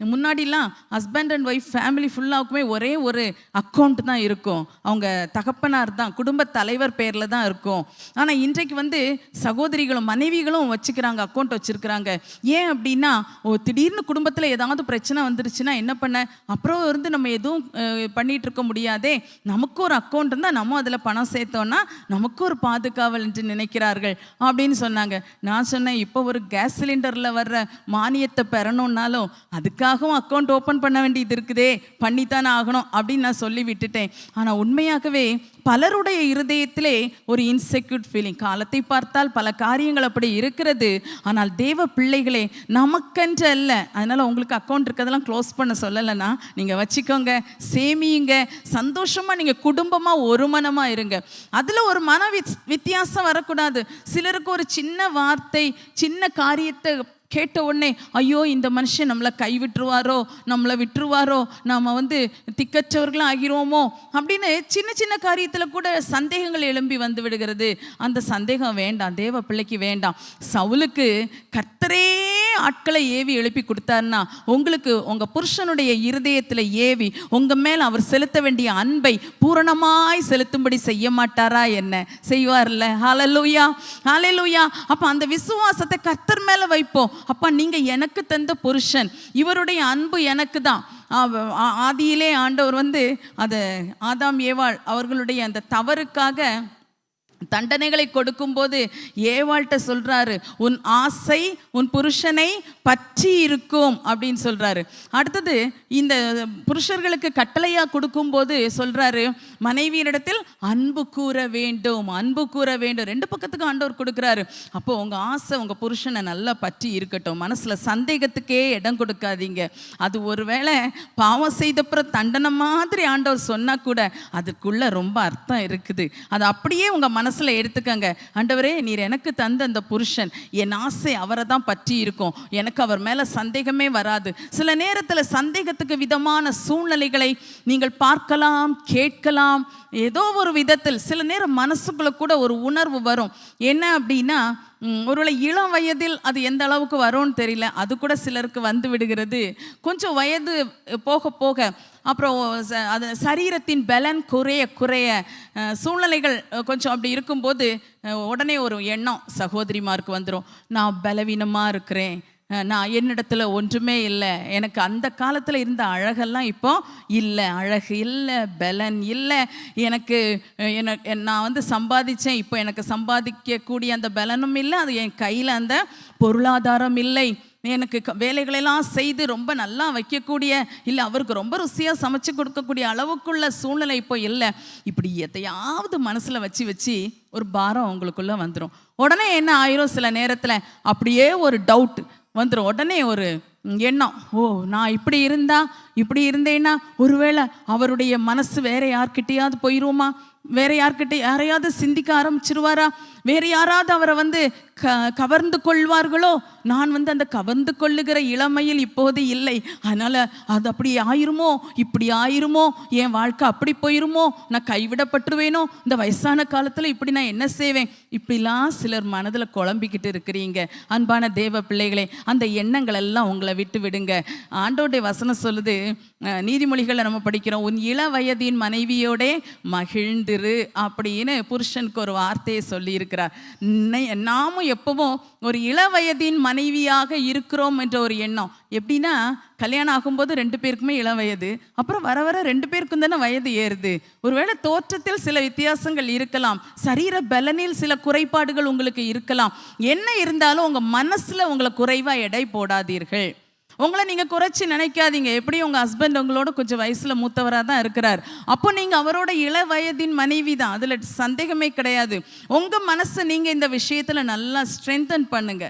முன்னாடிலாம் ஹஸ்பண்ட் அண்ட் ஒய்ஃப் ஃபேமிலி ஃபுல்லாவுக்குமே ஒரே ஒரு அக்கௌண்ட் தான் இருக்கும், அவங்க தகப்பனார் தான், குடும்ப தலைவர் பேரில் தான் இருக்கும். ஆனால் இன்றைக்கு சகோதரிகளும் மனைவிகளும் வச்சுக்கிறாங்க, அக்கௌண்ட் வச்சுருக்கிறாங்க. ஏன் அப்படின்னா, திடீர்னு குடும்பத்தில் ஏதாவது பிரச்சனை வந்துருச்சுன்னா என்ன பண்ண, அப்புறம் நம்ம எதுவும் பண்ணிகிட்டு இருக்க முடியாதே, நமக்கு ஒரு அக்கௌண்ட் இருந்தால் நம்ம அதில் பணம் சேர்த்தோன்னா நமக்கு ஒரு பாதுகாவல் என்று நினைக்கிறார்கள் அப்படின்னு சொன்னாங்க. நான் சொன்னேன், இப்போ ஒரு கேஸ் சிலிண்டரில் வர்ற மானியத்தை பெறணும்னாலும் அதுக்காகவும் அக்கௌண்ட் ஓப்பன் பண்ண வேண்டியது இருக்குதே, பண்ணித்தானே ஆகணும் அப்படின்னு நான் சொல்லி விட்டுட்டேன். ஆனால் உண்மையாகவே பலருடைய இருதயத்திலே ஒரு இன்செக்யூர்ட் ஃபீலிங். காலத்தை பார்த்தால் பல காரியங்கள் அப்படி இருக்கிறது. ஆனால் தேவ பிள்ளைகளே, நமக்கென்று அல்ல. அதனால் உங்களுக்கு அக்கௌண்ட் இருக்கிறதெல்லாம் க்ளோஸ் பண்ண சொல்லலைன்னா நீங்கள் வச்சுக்கோங்க, சேமியுங்க, சந்தோஷமாக நீங்கள் குடும்பமாக ஒரு மனமாக இருங்க. அதில் ஒரு மன வித்தியாசம் வரக்கூடாது. சிலருக்கு ஒரு சின்ன வார்த்தை, சின்ன காரியத்தை கேட்ட உடனே, ஐயோ இந்த மனுஷன் நம்மளை கைவிட்டுருவாரோ, நம்மளை விட்டுருவாரோ, நாம் திக்கற்றவர்களும் ஆகிருவோமோ அப்படின்னு சின்ன சின்ன காரியத்தில் கூட சந்தேகங்கள் எழும்பி வந்து விடுகிறது. அந்த சந்தேகம் வேண்டாம், தேவ பிள்ளைக்கு வேண்டாம். சவுலுக்கு கர்த்தரே ஆட்களை ஏவி எழுப்பி கொடுத்தாருன்னா உங்களுக்கு உங்கள் புருஷனுடைய இருதயத்தில் ஏவி உங்கள் மேல் அவர் செலுத்த வேண்டிய அன்பை பூரணமாய் செலுத்தும்படி செய்ய மாட்டாரா? என்ன செய்வார்ல? ஹல்லேலூயா, ஹல்லேலூயா. அப்போ அந்த விசுவாசத்தை கர்த்தர் மேலே வைப்போம். அப்போ நீங்கள் எனக்கு தந்த புருஷன், இவருடைய அன்பு எனக்கு தான். ஆதியிலே ஆண்டவர் அதை ஆதாம் ஏவாள் அவர்களுடைய அந்த தவறுக்காக தண்டனைகளை கொடுக்கும்போது ஏவாள்கிட்ட சொல்றாரு, உன் ஆசை உன் புருஷனை பற்றி இருக்கும் அப்படின்னு சொல்றாரு. அடுத்தது இந்த புருஷர்களுக்கு கட்டளையா கொடுக்கும்போது சொல்றாரு, மனைவியிடத்தில் அன்பு கூற வேண்டும், அன்பு கூற வேண்டும். ரெண்டு பக்கத்துக்கு ஆண்டவர் கொடுக்குறாரு. அப்போ உங்க ஆசை உங்க புருஷனை நல்லா பற்றி இருக்கட்டும். மனசுல சந்தேகத்துக்கே இடம் கொடுக்காதீங்க. அது ஒருவேளை பாவம் செய்தப்புறம் தண்டனை மாதிரி ஆண்டவர் சொன்னா கூட அதுக்குள்ள ரொம்ப அர்த்தம் இருக்குது. அது அப்படியே உங்க மனசுல எடுத்துக்கங்க. ஆண்டவரே, நீர் எனக்கு தந்த அந்த புருஷன், என் ஆசை அவரை தான் பற்றி இருக்கும், எனக்கு அவர் மேல சந்தேகமே வராது. சில நேரத்தில் சந்தேகத்துக்கு விதமான சூழ்நிலைகளை நீங்கள் பார்க்கலாம், கேட்கலாம். ஏதோ ஒரு விதத்தில் சில நேரம் மனசுக்குள்ள கூட ஒரு உணர்வு வரும். என்ன அப்படின்னா, ஒருவேளை இளம் வயதில் அது எந்த அளவுக்கு வரும்னு தெரியல, அது கூட சிலருக்கு வந்து விடுகிறது. கொஞ்சம் வயது போக போக அப்புறம் அது சரீரத்தின் பலன் குறைய குறைய சூழ்நிலைகள் கொஞ்சம் அப்படி இருக்கும்போது உடனே ஒரு எண்ணம் சகோதரிமாருக்கு வந்துடும், நான் பலவீனமாக இருக்கிறேன், நான் என்னிடத்துல ஒன்றுமே இல்லை, எனக்கு அந்த காலத்தில் இருந்த அழகெல்லாம் இப்போ இல்லை, அழகு இல்லை, பலன் இல்லை, எனக்கு நான் சம்பாதிச்சேன், இப்போ எனக்கு சம்பாதிக்கக்கூடிய அந்த பலனும் இல்லை, அது என் கையில் அந்த பொருளாதாரம் இல்லை, எனக்கு வேலைகளெல்லாம் செய்து ரொம்ப நல்லா வைக்கக்கூடிய, இல்லை அவருக்கு ரொம்ப ருசியாக சமைச்சு கொடுக்கக்கூடிய அளவுக்குள்ள சூழ்நிலை இப்போ இல்லை. இப்படி எதையாவது மனசில் வச்சு வச்சு ஒரு பாரம் உங்களுக்குள்ளே வந்துடும். உடனே என்ன ஆயிரும், சில நேரத்தில் அப்படியே ஒரு டவுட் வந்துடும். உடனே ஒரு எண்ணம், ஓ நான் இப்படி இருந்தேன்னா ஒருவேளை அவருடைய மனசு வேற யார்கிட்டையாவது போயிடுவோமா, வேற யாரையாவது சிந்திக்க ஆரம்பிச்சிருவாரா, வேறு யாராவது அவரை கவர்ந்து கொள்வார்களோ, நான் அந்த கவர்ந்து கொள்ளுகிற இளமையில் இப்போது இல்லை, அதனால் அது அப்படி ஆயிருமோ, இப்படி ஆயிருமோ, என் வாழ்க்கை அப்படி போயிருமோ, நான் கைவிடப்பட்டுருவேனோ, இந்த வயசான காலத்தில் இப்படி நான் என்ன செய்வேன், இப்படிலாம் சிலர் மனதில் குழம்பிக்கிட்டு இருக்கிறீங்க. அன்பான தேவ பிள்ளைகளே, அந்த எண்ணங்கள் எல்லாம் உங்களை விட்டு விடுங்க. ஆண்டோடைய வசனம் சொல்லுது, நீதிமொழிகளில் நம்ம படிக்கிறோம், உன் இள வயதின் மனைவியோட மகிழ்ந்திரு அப்படின்னு புருஷனுக்கு ஒரு வார்த்தையை சொல்லி இருக்கிறார். நாமும் எப்பவும் ஒரு இள வயதின் மனைவியாக இருக்கிறோம் என்ற ஒரு எண்ணம். எப்படின்னா, கல்யாணம் ஆகும்போது 2 பேருக்குமே இள வயது, அப்புறம் வர வர 2 பேருக்கும் தானே வயது ஏறுது. ஒருவேளை தோற்றத்தில் சில வித்தியாசங்கள் இருக்கலாம், சரீர பலனில் சில குறைபாடுகள் உங்களுக்கு இருக்கலாம். என்ன இருந்தாலும் உங்க மனசுல உங்களை குறைவா எடை போடாதீர்கள். உங்களை நீங்கள் குறைச்சி நினைக்காதீங்க. எப்படி உங்கள் ஹஸ்பண்ட் உங்களோட கொஞ்சம் வயசில் மூத்தவராக தான் இருக்கிறார், அப்போ நீங்கள் அவரோட இள வயதின் மனைவி தான், அதில் சந்தேகமே கிடையாது. உங்கள் மனசை நீங்கள் இந்த விஷயத்தில் நல்லா ஸ்ட்ரென்தன் பண்ணுங்க.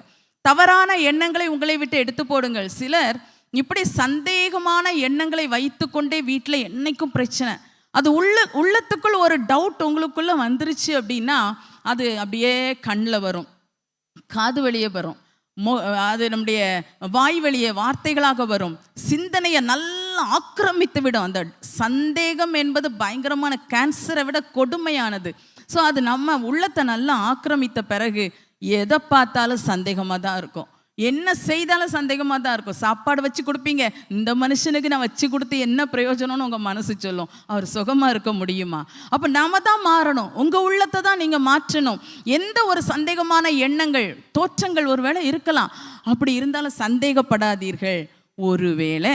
தவறான எண்ணங்களை உங்களை விட்டு எடுத்து போடுங்கள். சிலர் இப்படி சந்தேகமான எண்ணங்களை வைத்து கொண்டே வீட்டில் என்னைக்கும் பிரச்சனை. அது உள்ளத்துக்குள் ஒரு டவுட் உங்களுக்குள்ளே வந்துருச்சு அப்படின்னா அது அப்படியே கண்ணில் வரும், காது வழியே வரும், அது நம்முடைய வாய் வழியே வார்த்தைகளாக வரும், சிந்தனையை நல்லா ஆக்கிரமித்து விடும். அந்த சந்தேகம் என்பது பயங்கரமான கேன்சரை விட கொடுமையானது. ஸோ அது நம்ம உள்ளத்தை நல்லா ஆக்கிரமித்த பிறகு எதை பார்த்தாலும் சந்தேகமாக தான் இருக்கும், என்ன செய்தாலும் சந்தேகமாக தான் இருக்கும். சாப்பாடு வச்சு கொடுப்பீங்க, இந்த மனுஷனுக்கு நான் வச்சு கொடுத்து என்ன பிரயோஜனம்னு உங்கள் மனசு சொல்லும். அவர் சுகமாக இருக்க முடியுமா? அப்போ நாம தான் மாறணும், உங்கள் உள்ளத்தை தான் நீங்கள் மாற்றணும். எந்த ஒரு சந்தேகமான எண்ணங்கள் தோற்றங்கள் ஒருவேளை இருக்கலாம், அப்படி இருந்தாலும் சந்தேகப்படாதீர்கள். ஒருவேளை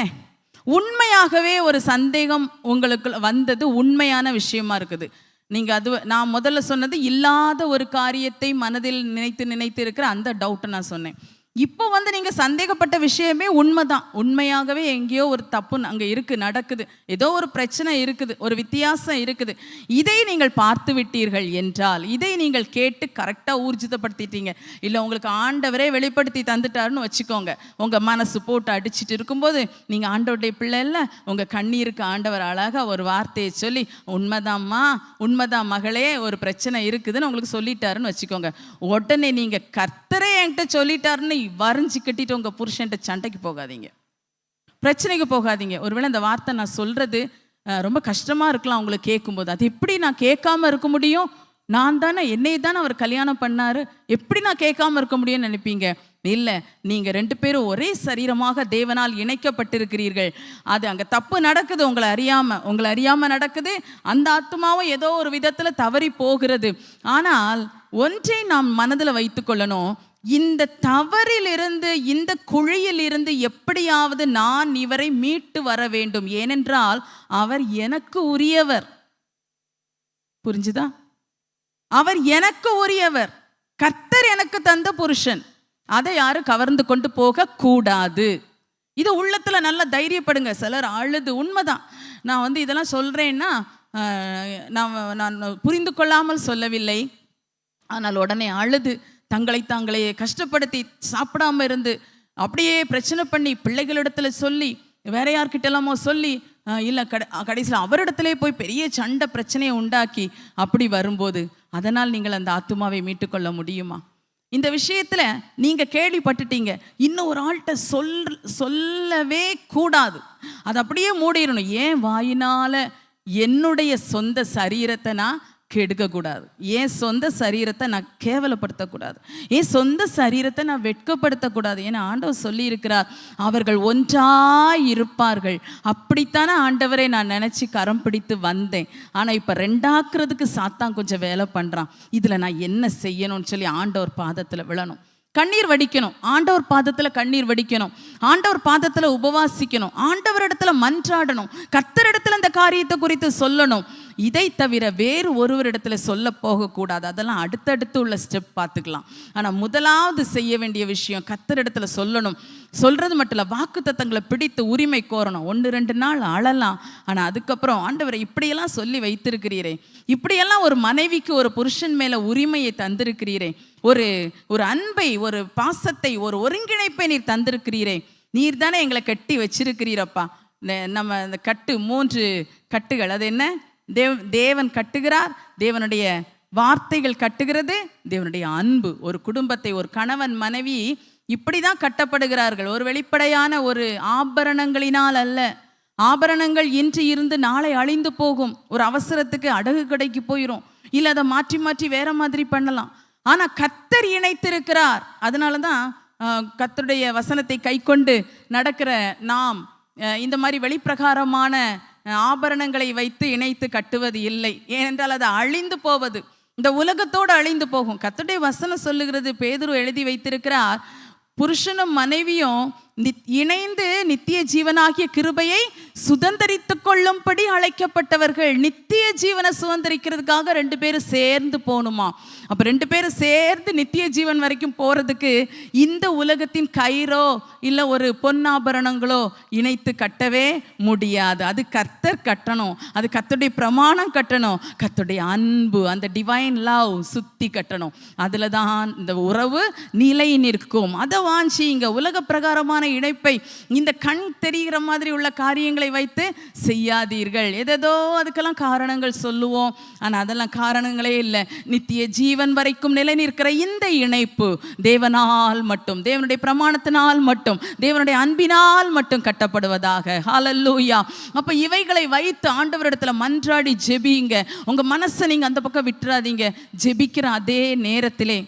உண்மையாகவே ஒரு சந்தேகம் உங்களுக்கு வந்தது உண்மையான விஷயமா இருக்குது, நீங்கள் அது நான் முதல்ல சொன்னது இல்லாத ஒரு காரியத்தை மனதில் நினைத்து இருக்கிற அந்த டவுட்டை நான் சொன்னேன். இப்போ நீங்கள் சந்தேகப்பட்ட விஷயமே உண்மைதான், உண்மையாகவே எங்கேயோ ஒரு தப்பு அங்கே இருக்குது, நடக்குது, ஏதோ ஒரு பிரச்சனை இருக்குது, ஒரு வித்தியாசம் இருக்குது. இதை நீங்கள் பார்த்து விட்டீர்கள் என்றால், இதை நீங்கள் கேட்டு கரெக்டாக ஊர்ஜிதப்படுத்திட்டீங்க, இல்லை உங்களுக்கு ஆண்டவரே வெளிப்படுத்தி தந்துட்டாருன்னு வச்சுக்கோங்க. உங்கள் மனசு போட்டு அடிச்சுட்டு இருக்கும்போது நீங்கள் ஆண்டவருடைய பிள்ளை இல்லை, உங்கள் கண்ணீருக்கு ஆண்டவர் அழகாக ஒரு வார்த்தையை சொல்லி, உண்மைதாம்மா, உண்மைதான் மகளே, ஒரு பிரச்சனை இருக்குதுன்னு உங்களுக்கு சொல்லிட்டாருன்னு வச்சுக்கோங்க. உடனே நீங்கள் கர்த்தரே என்கிட்ட சொல்லிட்டாருன்னு வரைஞ்சி கட்டிட்டு உங்க புருஷன்ட்ட சண்டைக்கு போகாதீங்க, பிரச்சனைக்கு போகாதீங்க. ஒருவேளை அந்த வார்த்தை நான் சொல்றது ரொம்ப கஷ்டமா இருக்கலாம் உங்களுக்கு கேட்கும்போது, அது எப்படி நான் கேட்காம இருக்க முடியும்? நான் தானே, என்னை தானே அவர் கல்யாணம் பண்ணாரு, எப்படி நான் கேட்காம இருக்க முடியும்னு நினைப்பீங்க. இல்லை, நீங்க 2 பேரும் ஒரே சரீரமாக தேவனால் இணைக்கப்பட்டிருக்கிறீர்கள். அது அங்க தப்பு நடக்குது, உங்களை அறியாம நடக்குது. அந்த ஆத்மாவும் ஏதோ ஒரு விதத்துல தவறி போகிறது. ஆனால் ஒன்றை நாம் மனதில் வைத்துக்கொள்ளணும், இந்த தவறிலிருந்து, இந்த குழியிலிருந்து எப்படியாவது நான் இவரை மீட்டு வர வேண்டும். ஏனென்றால் அவர் எனக்கு உரியவர். புரிஞ்சுதா? அவர் எனக்கு உரியவர். கர்த்தர் எனக்கு தந்த புருஷன். அதை யாரும் கவர்ந்து கொண்டு போக கூடாது. இது உள்ளத்துல நல்லா தைரியப்படுங்க. சிலர் அழுது, உண்மைதான், நான் இதெல்லாம் சொல்றேன்னா நான் புரிந்து கொள்ளாமல் சொல்லவில்லை. ஆனால் உடனே அழுது தங்களை தாங்களே கஷ்டப்படுத்தி சாப்பிடாம இருந்து அப்படியே பிரச்சனை பண்ணி பிள்ளைகளிடத்துல சொல்லி வேற யார்கிட்டலாமோ சொல்லி இல்லை கடைசியில் அவரிடத்திலே போய் பெரிய சண்டை பிரச்சனையை உண்டாக்கி அப்படி வரும்போது அதனால் நீங்கள் அந்த ஆத்துமாவை மீட்டுக்கொள்ள முடியுமா? இந்த விஷயத்துல நீங்க கேள்விப்பட்டுட்டீங்க, இன்னும் ஒரு ஆள்கிட்ட சொல்லவே கூடாது, அது அப்படியே மூடிடணும். ஏன் வாயினால என்னுடைய சொந்த சரீரத்தை நான் கெடுக்கக்கூடாது, என் சொந்த சரீரத்தை நான் கேவலப்படுத்தக்கூடாது, என் சொந்த சரீரத்தை நான் வெட்கப்படுத்தக்கூடாது. ஏன்னா ஆண்டவர் சொல்லி இருக்கிறார், அவர்கள் ஒன்றாய் இருப்பார்கள். அப்படித்தானே ஆண்டவரை நான் நினச்சி கரம் பிடித்து வந்தேன். ஆனால் இப்போ 2ஆக்குறதுக்கு சாத்தான் கொஞ்சம் வேலை பண்ணுறான். இதில் நான் என்ன செய்யணும்னு சொல்லி ஆண்டவர் பாதத்தில் விழணும், கண்ணீர் வடிக்கணும், ஆண்டவர் பாதத்தில் கண்ணீர் வடிக்கணும், ஆண்டவர் பாதத்தில் உபவாசிக்கணும், ஆண்டவரிடத்துல மன்றாடணும், கர்த்தரிடத்துல இந்த காரியத்தை குறித்து சொல்லணும். இதை தவிர வேறு ஒருவரிடத்துல சொல்ல போகக்கூடாது. அதெல்லாம் அடுத்தடுத்து உள்ள ஸ்டெப் பார்த்துக்கலாம். ஆனால் முதலாவது செய்ய வேண்டிய விஷயம் கர்த்தரிடத்துல சொல்லணும். சொல்றது மட்டும் இல்லை, வாக்கு தத்தங்களை பிடித்து உரிமை கோரணும். 1-2 நாள் அழலாம். ஆனால் அதுக்கப்புறம் ஆண்டவரை இப்படியெல்லாம் சொல்லி வைத்திருக்கிறீரே, இப்படியெல்லாம் ஒரு மனைவிக்கு ஒரு புருஷன் மேலே உரிமையை தந்திருக்கிறீரே, ஒரு அன்பை, ஒரு பாசத்தை, ஒரு ஒருங்கிணைப்பை நீர் தந்திருக்கிறீரே, நீர் தானே எங்களை கட்டி வச்சிருக்கிறீரப்பா. நம்ம இந்த 3 கட்டுகள், அது என்ன? தேவன் கட்டுகிறார், தேவனுடைய வார்த்தைகள் கட்டுகிறது, தேவனுடைய அன்பு. ஒரு குடும்பத்தை, ஒரு கணவன் மனைவி இப்படிதான் கட்டப்படுகிறார்கள். ஒரு வெளிப்படையான ஒரு ஆபரணங்களினால் அல்ல. ஆபரணங்கள் இன்று இருந்து நாளை அழிந்து போகும். ஒரு அவசரத்துக்கு அடகு கடைக்கு போயிடும், இல்லை அதை மாற்றி மாற்றி வேற மாதிரி பண்ணலாம். ஆனா கர்த்தர் இணைத்திருக்கிறார். அதனாலதான் கர்த்தருடைய வசனத்தை கை கொண்டு நடக்கிற நாம் இந்த மாதிரி வெளிப்பிரகாரமான ஆபரணங்களை வைத்து இணைத்து கட்டுவது இல்லை. ஏனென்றால் அது அழிந்து போவது, இந்த உலகத்தோடு அழிந்து போகும். கர்த்தருடைய வசனம் சொல்லுகிறது, பேதுரு எழுதி வைத்திருக்கிறார், புருஷனும் மனைவியும் இணைந்து நித்திய ஜீவனாகிய கிருபையை சுதந்தரித்து கொள்ளும்படி அழைக்கப்பட்டவர்கள். நித்திய ஜீவனை சுதந்திரிக்கிறதுக்காக 2 பேரும் சேர்ந்து போகணுமா? அப்போ 2 பேரும் சேர்ந்து நித்திய ஜீவன் வரைக்கும் போகிறதுக்கு இந்த உலகத்தின் கயிறோ இல்லை ஒரு பொன்னாபரணங்களோ இணைத்து கட்டவே முடியாது. அது கர்த்தர் கட்டணும், அது கர்த்தருடைய பிரமாணம் கட்டணும், கர்த்தருடைய அன்பு, அந்த டிவைன் லவ் சுத்தி கட்டணும். அதில் தான் இந்த உறவு நிலை நிற்கும். அதை வாஞ்சி இங்கே உலக பிரகாரமான இணைப்பை இந்த கண் தெரிகிற மாதிரி உள்ள காரியங்களை வைத்து செய்யாதீர்கள். ஏதோ அதுக்கெல்லாம் காரணங்கள் சொல்லுவோம், ஆனால் அதெல்லாம் காரணங்களே இல்லை. நித்திய ஜீவன் வரைக்கும் நிலை நிற்கிற இந்த இணைப்பு தேவனால் மட்டும், தேவனுடைய பிரமாணத்தினால் மட்டும், தேவனுடைய அன்பினால் மட்டும் கட்டப்படுவதாக. ஹல்லேலூயா. அப்ப இவைகளை வைத்து ஆண்டவரிடத்துல மன்றாடி ஜெபிங்க. உங்க மனசை நீங்க அந்த பக்கம் விட்டுறாதீங்க. ஜெபிக்கிற அதே நேரத்திலே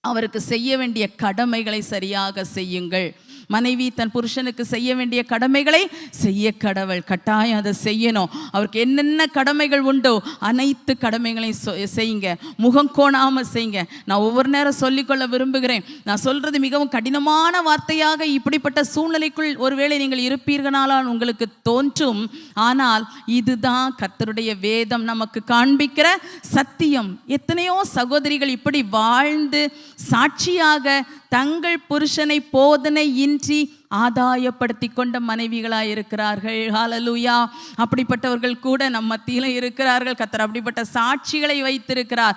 அவருக்கு செய்ய வேண்டிய கடமைகளை சரியாக செய்யுங்கள். மனைவி தன் புருஷனுக்கு செய்ய வேண்டிய கடமைகளை செய்ய கடவுள் கட்டாயம் அதை செய்யணும். அவருக்கு என்னென்ன கடமைகள் உண்டோ அனைத்து கடமைகளையும் செய்யுங்க, முகம் கோணாமல் செய்யுங்க. நான் ஒவ்வொரு நேரம் சொல்லிக்கொள்ள விரும்புகிறேன், நான் சொல்றது மிகவும் கடினமான வார்த்தையாக இப்படிப்பட்ட சூழ்நிலைக்குள் ஒருவேளை நீங்கள் இருப்பீர்களானால் உங்களுக்கு தோன்றும். ஆனால் இதுதான் கர்த்தருடைய வேதம் நமக்கு காண்பிக்கிற சத்தியம். எத்தனையோ சகோதரிகள் இப்படி வாழ்ந்து சாட்சியாக தங்கள் புருஷனை போதனை இன்றி ஆதாயப்படுத்தி கொண்ட மனைவிகளாய் இருக்கிறார்கள். ஹல்லேலூயா. அப்படிப்பட்டவர்கள் கூட நம்ம மத்தியில இருக்கிறார்கள். கர்த்தர் அப்படிப்பட்ட சாட்சிகளை வைத்திருக்கிறார்.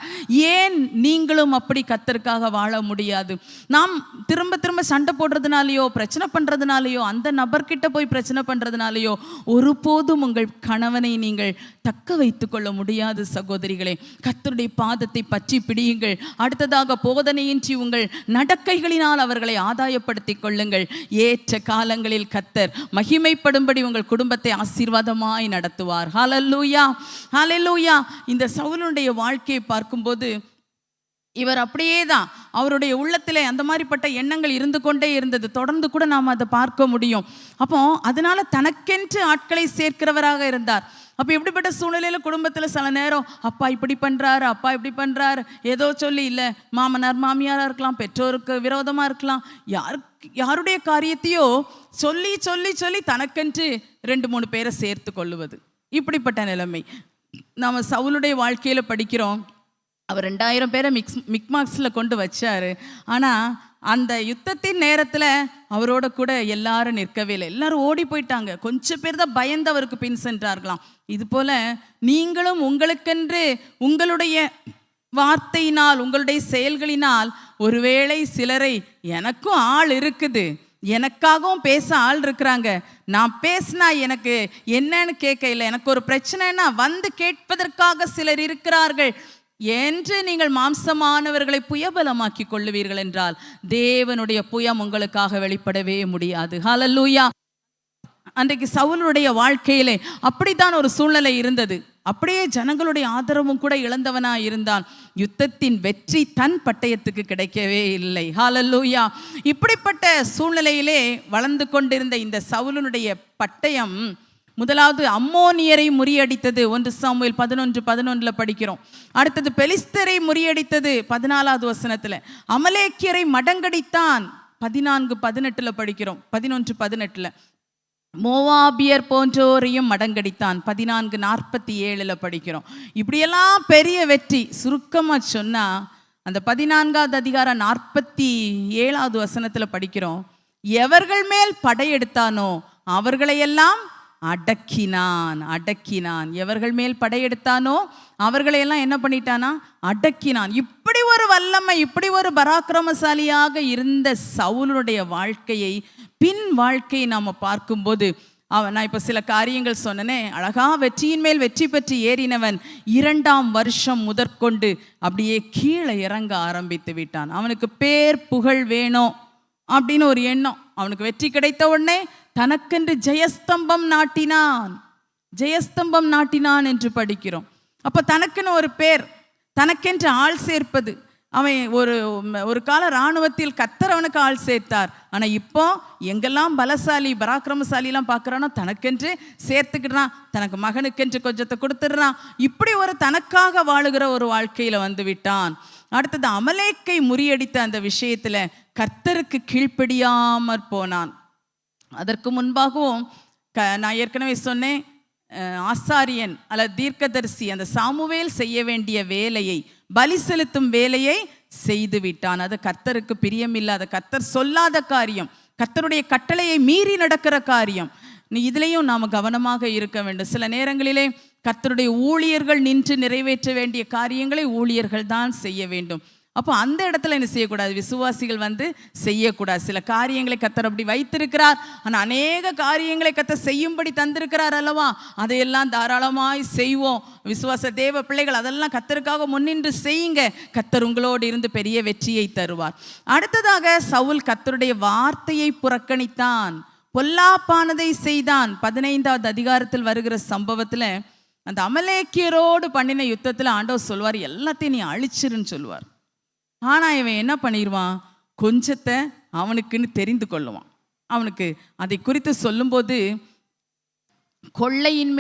ஏன் நீங்களும் அப்படி கர்த்தருக்காக வாழ முடியாது? நாம் திரும்ப திரும்ப சண்டை போடுறதுனாலையோ பிரச்சனை பண்றதுனாலையோ அந்த நபர்கிட்ட போய் பிரச்சனை பண்றதுனாலையோ ஒருபோதும் உங்கள் கணவனை நீங்கள் தக்க வைத்துக் கொள்ள முடியாது. சகோதரிகளே, கர்த்தருடைய பாதத்தை பற்றி பிடியுங்கள். அடுத்ததாக போதனையின்றி உங்கள் நடக்கைகளினால் அவர்களை ஆதாயப்படுத்திக் கொள்ளுங்கள். ஏற்ற காலங்களில் கர்த்தர் மகிமைப்படும்படி உங்கள் குடும்பத்தை ஆசீர்வாதமாய் நடத்துவார். ஹல்லேலூயா, ஹல்லேலூயா. இந்த சவுலுடைய வாழ்க்கையை பார்க்கும்போது இவர் அப்படியே தான், அவருடைய உள்ளத்திலே அந்த மாதிரிப்பட்ட எண்ணங்கள் இருந்து கொண்டே இருந்தது. தொடர்ந்து கூட நாம் அதை பார்க்க முடியும். அப்போ அதனால தனக்கென்று ஆட்களை சேர்க்கிறவராக இருந்தார். அப்போ எப்படிப்பட்ட சூழ்நிலையில் குடும்பத்தில் சில நேரம் அப்பா இப்படி பண்ணுறாரு, அப்பா இப்படி பண்ணுறாரு, ஏதோ சொல்லி, இல்லை மாமனார் மாமியாராக இருக்கலாம், பெற்றோருக்கு விரோதமாக இருக்கலாம், யாருடைய காரியத்தையோ சொல்லி சொல்லி சொல்லி தனக்கென்று 2-3 பேரை சேர்த்து கொள்ளுவது, இப்படிப்பட்ட நிலைமை. நாம் சவுலுடைய வாழ்க்கையில் படிக்கிறோம். அவர் 2000 பேரை மிக்மாக்ஸில் கொண்டு வச்சார். ஆனால் அந்த யுத்தத்தின் நேரத்தில் அவரோட கூட எல்லாரும் நிற்கவே இல்லை, எல்லாரும் ஓடி போயிட்டாங்க. கொஞ்சம் பேர் தான் பயந்து அவருக்கு பின் சென்றார்களாம். இது போல நீங்களும் உங்களுக்கென்று உங்களுடைய வார்த்தையினால், உங்களுடைய செயல்களினால் ஒருவேளை சிலரை, எனக்கும் ஆள் இருக்குது, எனக்காகவும் பேச ஆள் இருக்கிறாங்க, நான் பேசினா எனக்கு என்னன்னு கேட்க இல்லை, எனக்கு ஒரு பிரச்சனைனா வந்து கேட்பதற்காக சிலர் இருக்கிறார்கள் என்று நீங்கள் மாம்சமானவர்களை புயபலமாக்கி கொள்ளுவீர்கள் என்றால் தேவனுடைய புயம் உங்களுக்காக வெளிப்படவே முடியாது. ஹல்லேலூயா. அன்றைக்கு சவுலுடைய வாழ்க்கையிலே அப்படித்தான் ஒரு சூழ்நிலை இருந்தது. அப்படியே ஜனங்களுடைய ஆதரவும் கூட இழந்தவனாய் இருந்தான். யுத்தத்தின் வெற்றி தன் பட்டயத்துக்கு கிடைக்கவே இல்லை. ஹல்லேலூயா. இப்படிப்பட்ட சூழ்நிலையிலே வளர்ந்து கொண்டிருந்த இந்த சவுலுடைய பட்டயம் முதலாவது அம்மோனியரை முறியடித்தது. 1 சாமுவேல் 11:11 படிக்கிறோம். அடுத்தது பெலிஸ்தரை முறியடித்தது 14வது வசனத்தில். அமலேக்கியரை மடங்கடித்தான் 14:18 படிக்கிறோம். 11:18 மோவாபியர் போன்றோரையும் மடங்கடித்தான் 14:47 படிக்கிறோம். இப்படியெல்லாம் பெரிய வெற்றி. சுருக்கமாக சொன்னால் அந்த 14வது அதிகாரம் 47வது வசனத்தில் படிக்கிறோம். எவர்கள் மேல் படையெடுத்தானோ அவர்களையெல்லாம் அடக்கினான். எவர்கள் மேல் படையெடுத்தானோ அவர்களையெல்லாம் என்ன பண்ணிட்டானா? அடக்கினான். இப்படி ஒரு வல்லமை, இப்படி ஒரு பராக்கிரமசாலியாக இருந்த சவுலுடைய வாழ்க்கையை, பின் வாழ்க்கையை நாம் பார்க்கும்போது, நான் இப்போ சில காரியங்கள் சொன்னனே, அழகா வெற்றியின் மேல் வெற்றி பெற்று ஏறினவன் 2ஆம் வருஷம் முதற்கொண்டு அப்படியே கீழே இறங்க ஆரம்பித்து விட்டான். அவனுக்கு பேர் புகழ் வேணும் அப்படின்னு ஒரு எண்ணம். அவனுக்கு வெற்றி கிடைத்த உடனே தனக்கென்று ஜெயஸ்தம்பம் நாட்டினான் என்று படிக்கிறோம். அப்போ தனக்குன்னு ஒரு பேர், தனக்கென்று ஆள் சேர்ப்பது. அவன் ஒரு கால இராணுவத்தில் கர்த்தர் அவனுக்கு ஆள் சேர்த்தார். ஆனால் இப்போ எங்கெல்லாம் பலசாலி பராக்கிரமசாலிலாம் பார்க்குறானோ தனக்கென்று சேர்த்துக்கிடுறான், தனக்கு மகனுக்கென்று கொஞ்சத்தை கொடுத்துடுறான். இப்படி ஒரு தனக்காக வாழுகிற ஒரு வாழ்க்கையில் வந்து விட்டான். அடுத்தது அமலேக்கை முறியடித்த அந்த விஷயத்தில் கர்த்தருக்கு கீழ்ப்படியாமற் போனான். அதற்கு முன்பாகவும் நான் ஏற்கனவே சொன்னேன், ஆசாரியன் அல்லது தீர்க்கதரிசி அந்த சாமுவேல் செய்ய வேண்டிய வேலையை, பலி செலுத்தும் வேலையை செய்து விட்டான். அது கர்த்தருக்கு பிரியமில்லாத, கர்த்தர் சொல்லாத காரியம், கர்த்தருடைய கட்டளையை மீறி நடக்கிற காரியம். இதுலேயும் நாம் கவனமாக இருக்க வேண்டும். சில நேரங்களிலே கர்த்தருடைய ஊழியர்கள் நின்று நிறைவேற்ற வேண்டிய காரியங்களை ஊழியர்கள் தான் செய்ய வேண்டும். அப்போ அந்த இடத்துல என்ன செய்யக்கூடாது? விசுவாசிகள் வந்து செய்யக்கூடாது. சில காரியங்களை கர்த்தர் அப்படி வைத்திருக்கிறார், ஆனால் அநேக காரியங்களை கர்த்தர் செய்யும்படி தந்திருக்கிறார் அல்லவா? அதையெல்லாம் தாராளமாய் செய்வோம். விசுவாச தேவ பிள்ளைகள் அதெல்லாம் கர்த்தருக்காக முன்னின்று செய்யுங்க. கர்த்தர் உங்களோடு இருந்து பெரிய வெற்றியை தருவார். அடுத்ததாக சவுல் கர்த்தருடைய வார்த்தையை புறக்கணித்தான், பொல்லாப்பானதை செய்தான். 15வது அதிகாரத்தில் வருகிற சம்பவத்தில் அந்த அமலேக்கியரோடு பண்ணின யுத்தத்தில் ஆண்டவர் சொல்வார், எல்லாத்தையும் நீ அழிச்சிருன்னு சொல்லுவார். ஆனால் இவன் என்ன பண்ணிடுவான்? கொஞ்சத்தை அவனுக்குன்னு தெரிந்து கொள்ளுவான். அவனுக்கு அதை குறித்து சொல்லும்போது, கொள்ளையின்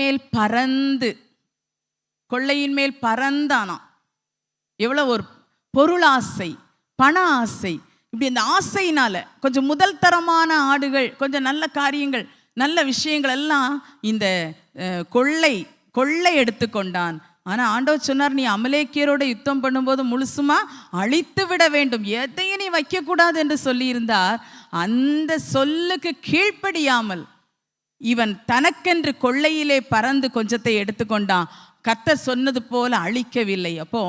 மேல் பறந்தானா. எவ்வளோ ஒரு பொருளாசை, பண ஆசை, இப்படி அந்த ஆசையினால கொஞ்சம் முதல் தரமான ஆடுகள், கொஞ்சம் நல்ல காரியங்கள், நல்ல விஷயங்கள் எல்லாம் இந்த கொள்ளை எடுத்துக்கொண்டான். ஆனால் ஆண்டவர் சொன்னார், நீ அமலேக்கியரோட யுத்தம் பண்ணும்போது முழுசுமா அழித்து விட வேண்டும், எதையும் நீ வைக்கக்கூடாது என்று சொல்லியிருந்தார். அந்த சொல்லுக்கு கீழ்ப்படியாமல் இவன் தனக்கென்று கொள்ளையிலே பறந்து கொஞ்சத்தை எடுத்துக்கொண்டான். கர்த்தர் சொன்னது போல அழிக்கவில்லை. அப்போ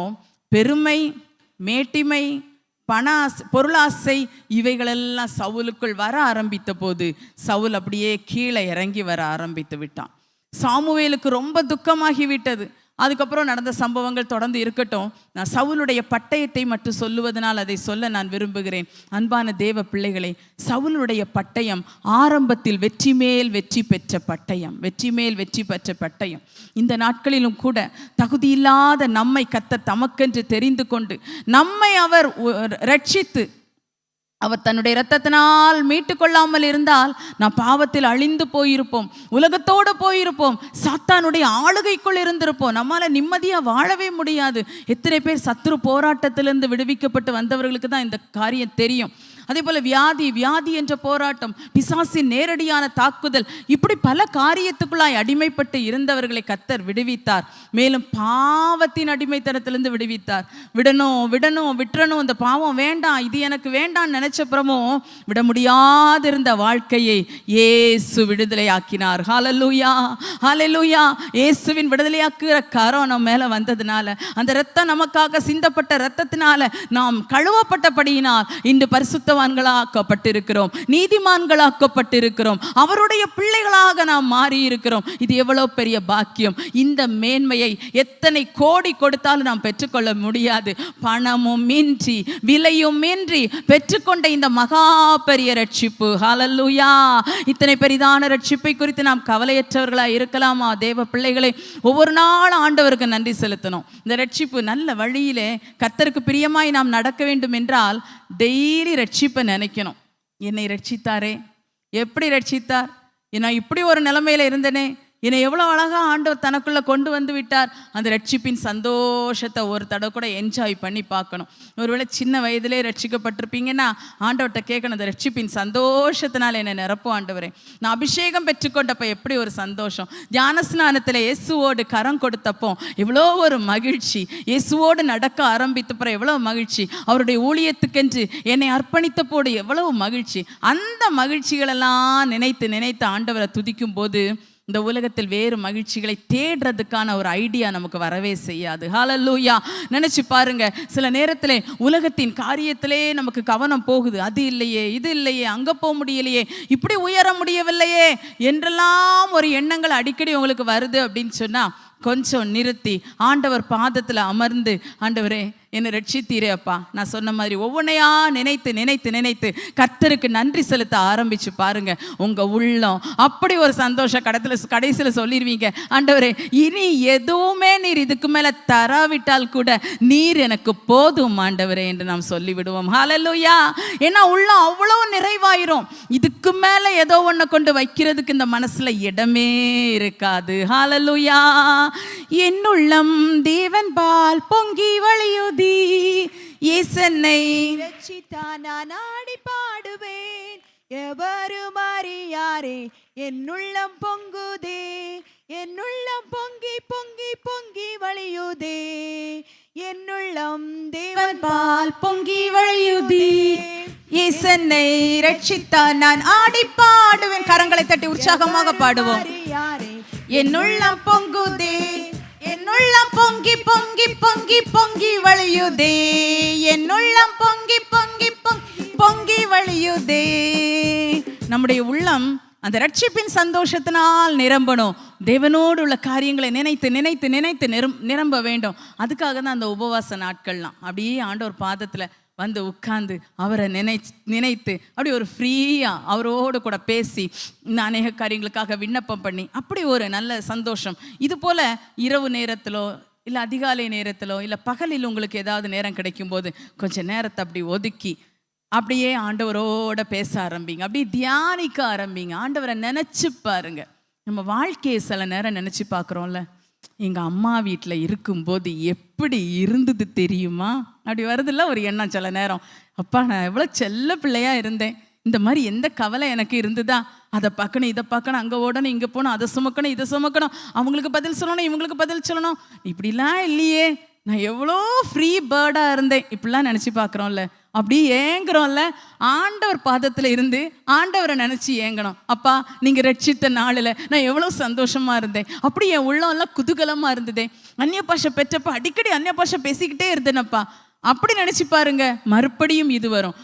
பெருமை, மேட்டிமை, பொருளாசை இவைகளெல்லாம் சவுலுக்குள் வர ஆரம்பித்த போது சவுல் அப்படியே கீழே இறங்கி வர ஆரம்பித்து விட்டான். சாமுவேலுக்கு ரொம்ப துக்கமாகி விட்டது. அதுக்கப்புறம் நடந்த சம்பவங்கள் தொடர்ந்து இருக்கட்டும். நான் சவுலுடைய பட்டயத்தை மட்டும் சொல்லுவதனால் அதை சொல்ல நான் விரும்புகிறேன். அன்பான தேவ பிள்ளைகளே, சவுலுடைய பட்டயம் ஆரம்பத்தில் வெற்றி மேல் வெற்றி பெற்ற பட்டயம், வெற்றி மேல் வெற்றி பெற்ற பட்டயம். இந்த நாட்களிலும் கூட தகுதியில்லாத நம்மை கர்த்தர் தமக்கென்று தெரிந்து கொண்டு நம்மை அவர் ரட்சித்து அவர் தன்னுடைய இரத்தத்தினால் மீட்டு கொள்ளாமல் இருந்தால் நாம் பாவத்தில் அழிந்து போயிருப்போம், உலகத்தோடு போயிருப்போம், சாத்தானுடைய ஆளுகைக்குள் இருந்திருப்போம். நம்மால் நிம்மதியாக வாழவே முடியாது. எத்தனை பேர் சத்துரு போராட்டத்திலிருந்து விடுவிக்கப்பட்டு வந்தவர்களுக்கு தான் இந்த காரியம் தெரியும். அதே போல் வியாதி என்ற போராட்டம், பிசாசின் நேரடியான தாக்குதல், இப்படி பல காரியத்துக்குள்ளாய் அடிமைப்பட்டு இருந்தவர்களை கர்த்தர் விடுவித்தார். மேலும் பாவத்தின் அடிமைத்தனத்திலிருந்து விடுவித்தார். விட்டுறணும், இந்த பாவம் வேண்டாம், இது எனக்கு வேண்டாம் நினைச்சப்புறமும் விட முடியாதிருந்த வாழ்க்கையை இயேசு விடுதலையாக்கினார். ஹல்லேலூயா, ஹல்லேலூயா. இயேசுவின் விடுதலையாக்குற கரம் நம்ம மேல வந்ததுனால, அந்த இரத்தம் நமக்காக சிந்தப்பட்ட இரத்தத்தினால நாம் கழுவப்பட்டபடியினால் இன்று பரிசுத்த ஆக்கப்பட்டிருக்கிறோம், நீதிமான்களாக்கப்பட்டிருக்கிறோம், அவருடைய பிள்ளைகளாக நாம் மாறி இருக்கிறோம். இது எவ்வளவு பெரிய பாக்கியம்! இந்த மேன்மையை எத்தனை கோடி கொடுத்தாலும் நாம் பெற்றுக்கொள்ள முடியாது. பணமும் இன்றி விலையும் இன்றி பெற்றுக்கொண்ட இந்த மகா பெரிய ரட்சிப்பு, ஹல்லேலூயா. இத்தனை பெரிதான ரட்சிப்பை குறித்து நாம் கவலையற்றவர்களாக இருக்கலாமா? தேவ பிள்ளைகளை, ஒவ்வொரு நாள் ஆண்டவருக்கு நன்றி செலுத்தணும். இந்த ரட்சிப்பு நல்ல வழியிலே கர்த்தருக்கு பிரியமாய் நாம் நடக்க வேண்டும் என்றால் டெய்லி ரட்சிப்பை நினைக்கணும். என்னை ரட்சித்தாரே, எப்படி ரட்சித்தார்? நான் இப்படி ஒரு நிலைமையில இருந்தேனே, என்னை எவ்வளோ அழகாக ஆண்டவர் தனக்குள்ளே கொண்டு வந்து விட்டார். அந்த ரட்சிப்பின் சந்தோஷத்தை ஒரு தடவை கூட என்ஜாய் பண்ணி பார்க்கணும். ஒருவேளை சின்ன வயதிலே ரட்சிக்கப்பட்டிருப்பீங்கன்னா ஆண்டவர்கிட்ட கேட்கணும், அந்த ரட்சிப்பின் சந்தோஷத்தினால் என்னை நிரப்பும் ஆண்டவரே. நான் அபிஷேகம் பெற்றுக்கொண்டப்போ எப்படி ஒரு சந்தோஷம், ஞானஸ்நானத்தில் இயேசுவோடு கரம் கொடுத்தப்போ எவ்வளோ ஒரு மகிழ்ச்சி, இயேசுவோடு நடக்க ஆரம்பித்தப்போ எவ்வளோ மகிழ்ச்சி, அவருடைய ஊழியத்துக்கென்று என்னை அர்ப்பணித்த போது எவ்வளவு மகிழ்ச்சி. அந்த மகிழ்ச்சிகளெல்லாம் நினைத்து நினைத்து ஆண்டவரை துதிக்கும் போது இந்த உலகத்தில் வேறு மகிழ்ச்சிகளை தேடுறதுக்கான ஒரு ஐடியா நமக்கு வரவே செய்யாது. ஹல்லேலூயா. நினைச்சு பாருங்க, சில நேரத்தில் உலகத்தின் காரியத்திலே நமக்கு கவனம் போகுது. அது இல்லையே, இது இல்லையே, அங்கே போக முடியலையே, இப்படி உயர முடியவில்லையே என்றெல்லாம் ஒரு எண்ணங்கள் அடிக்கடி உங்களுக்கு வருது அப்படின்னு சொன்னால் கொஞ்சம் நிறுத்தி ஆண்டவர் பாதத்தில் அமர்ந்து, ஆண்டவரே என்னை ரட்சித்தீரே அப்பா, நான் சொன்ன மாதிரி ஒவ்வொன்றையா நினைத்து நினைத்து நினைத்து கர்த்தருக்கு நன்றி செலுத்த ஆரம்பிச்சு பாருங்க. உங்க உள்ளம் அப்படி ஒரு சந்தோஷம் கடைசியில் சொல்லிடுவீங்க, ஆண்டவரே இனி எதுவுமே நீர் இதுக்கு மேலே தராவிட்டால் கூட நீர் எனக்கு போதும் ஆண்டவரே என்று நாம் சொல்லிவிடுவோம். ஹல்லேலூயா. ஏன்னா உள்ளம் அவ்வளோ நிறைவாயிரும். இதுக்கு மேலே ஏதோ ஒன்றை கொண்டு வைக்கிறதுக்கு இந்த மனசுல இடமே இருக்காது. ஹல்லேலூயா. என்னுள்ளம் தேவன் பால் பொங்கி வழியுதி, இயேசன்னை ரட்சித்தான் நான் ஆடி பாடுவேன், எவரும் அறியாரே என்னுள்ளம் பொங்குதே, என்னுள்ளம் பொங்கி பொங்கி பொங்கி வழியுதே, என்னுள்ளம் தேவன் பால் பொங்கி வழியுதி, இயேசன்னை ரட்சித்தான் நான் ஆடி பாடுவேன். கரங்களை தட்டி உற்சாகமாக பாடுவோம். என்னுள்ளம் பொங்குதே, என்னுள்ளம் பொங்கி பொங்கி பொங்கி பொங்கி வழியுதே, என்னுள்ளம் பொங்கி பொங்கி பொங்கி பொங்கி வழியுதே. நம்முடைய உள்ளம் அந்த ரட்சிப்பின் சந்தோஷத்தினால் நிரம்பணும். தேவனோடு உள்ள காரியங்களை நினைத்து நினைத்து நினைத்து நிரம்ப வேண்டும். அதுக்காக தான் அந்த உபவாச நாட்கள்லாம் அப்படியே ஆண்டவர் பாதத்தில் வந்து உட்கார்ந்து அவரை நினைத்து அப்படி ஒரு ஃப்ரீயாக அவரோடு கூட பேசி அநேக காரியங்களுக்காக விண்ணப்பம் பண்ணி அப்படி ஒரு நல்ல சந்தோஷம். இது போல் இரவு நேரத்திலோ இல்லை அதிகாலை நேரத்திலோ இல்லை பகலில் உங்களுக்கு ஏதாவது நேரம் கிடைக்கும்போது கொஞ்சம் நேரத்தை அப்படி ஒதுக்கி அப்படியே ஆண்டவரோட பேச ஆரம்பிங்க, அப்படியே தியானிக்க ஆரம்பிங்க, ஆண்டவரை நினச்சி பாருங்க. நம்ம வாழ்க்கையை சில நேரம் நினச்சி பார்க்குறோம்ல, எங்கள் அம்மா வீட்டில் இருக்கும்போது எப்படி இருந்தது தெரியுமா, அப்படி வருதில்ல ஒரு எண்ணம் சில நேரம். அப்பா நான் எவ்வளோ செல்ல பிள்ளையாக இருந்தேன், இந்த மாதிரி எந்த கவலை எனக்கு இருந்ததா, அதை பார்க்கணும் இதை பார்க்கணும், அங்கே ஓடணும் இங்கே போகணும், அதை சுமக்கணும் இதை சுமக்கணும், அவங்களுக்கு பதில் சொல்லணும் இவங்களுக்கு பதில் சொல்லணும், இப்படிலாம் இல்லையே, நான் எவ்வளோ ஃப்ரீ பேர்டாக இருந்தேன், இப்படிலாம் நினச்சி பார்க்குறோம்ல, அப்படி ஏங்குறோம்ல. ஆண்டவர் பாதத்தில் இருந்து ஆண்டவரை நினச்சி ஏங்கணும். அப்பா நீங்கள் ரட்சித்த நாளில் நான் எவ்வளோ சந்தோஷமாக இருந்தேன், அப்படி என் உள்ளம்லாம் குதூகலமாக இருந்ததே, அந்நிய பாஷை பெற்றப்பா அடிக்கடி அந்நிய பாஷை பேசிக்கிட்டே இருந்தேனப்பா, அப்படி நினச்சி பாருங்க. மறுபடியும் இது வரும்.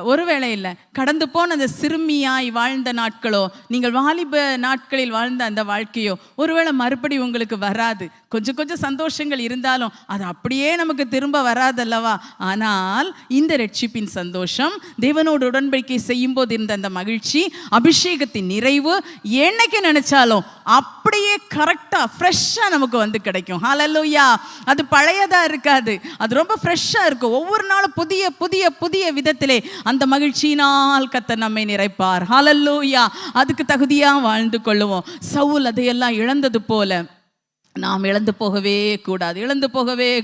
ஒருவேளை இல்லை, கடந்து போன அந்த சிறுமியாய் வாழ்ந்த நாட்களோ, நீங்கள் வாலிப நாட்களில் வாழ்ந்த அந்த வாழ்க்கையோ ஒருவேளை மறுபடி உங்களுக்கு வராது. கொஞ்சம் கொஞ்சம் சந்தோஷங்கள் இருந்தாலும் அது அப்படியே நமக்கு திரும்ப வராதல்லவா. ஆனால் இந்த ரட்சிப்பின் சந்தோஷம், தேவனோடு உடன்படிக்கை செய்யும் போது இருந்த அந்த மகிழ்ச்சி, அபிஷேகத்தின் நிறைவு, என்னைக்கு நினைச்சாலும் அப்படியே கரெக்டா ஃப்ரெஷ்ஷா நமக்கு வந்து கிடைக்கும். ஹல்லேலூயா. அது பழையதா இருக்காது, அது ரொம்ப ஃப்ரெஷ்ஷா இருக்கும். ஒவ்வொரு நாளும் புதிய புதிய புதிய விதத்திலே அந்த மகிழ்ச்சியினால் கர்த்தர் நம்மை நிறைப்பார். ஹல்லேலூயா. அதுக்கு தகுதியா வாழ்ந்து கொள்ளுவோம். சவுல் அதையெல்லாம் இழந்தது போல நாம் இழந்து போகவே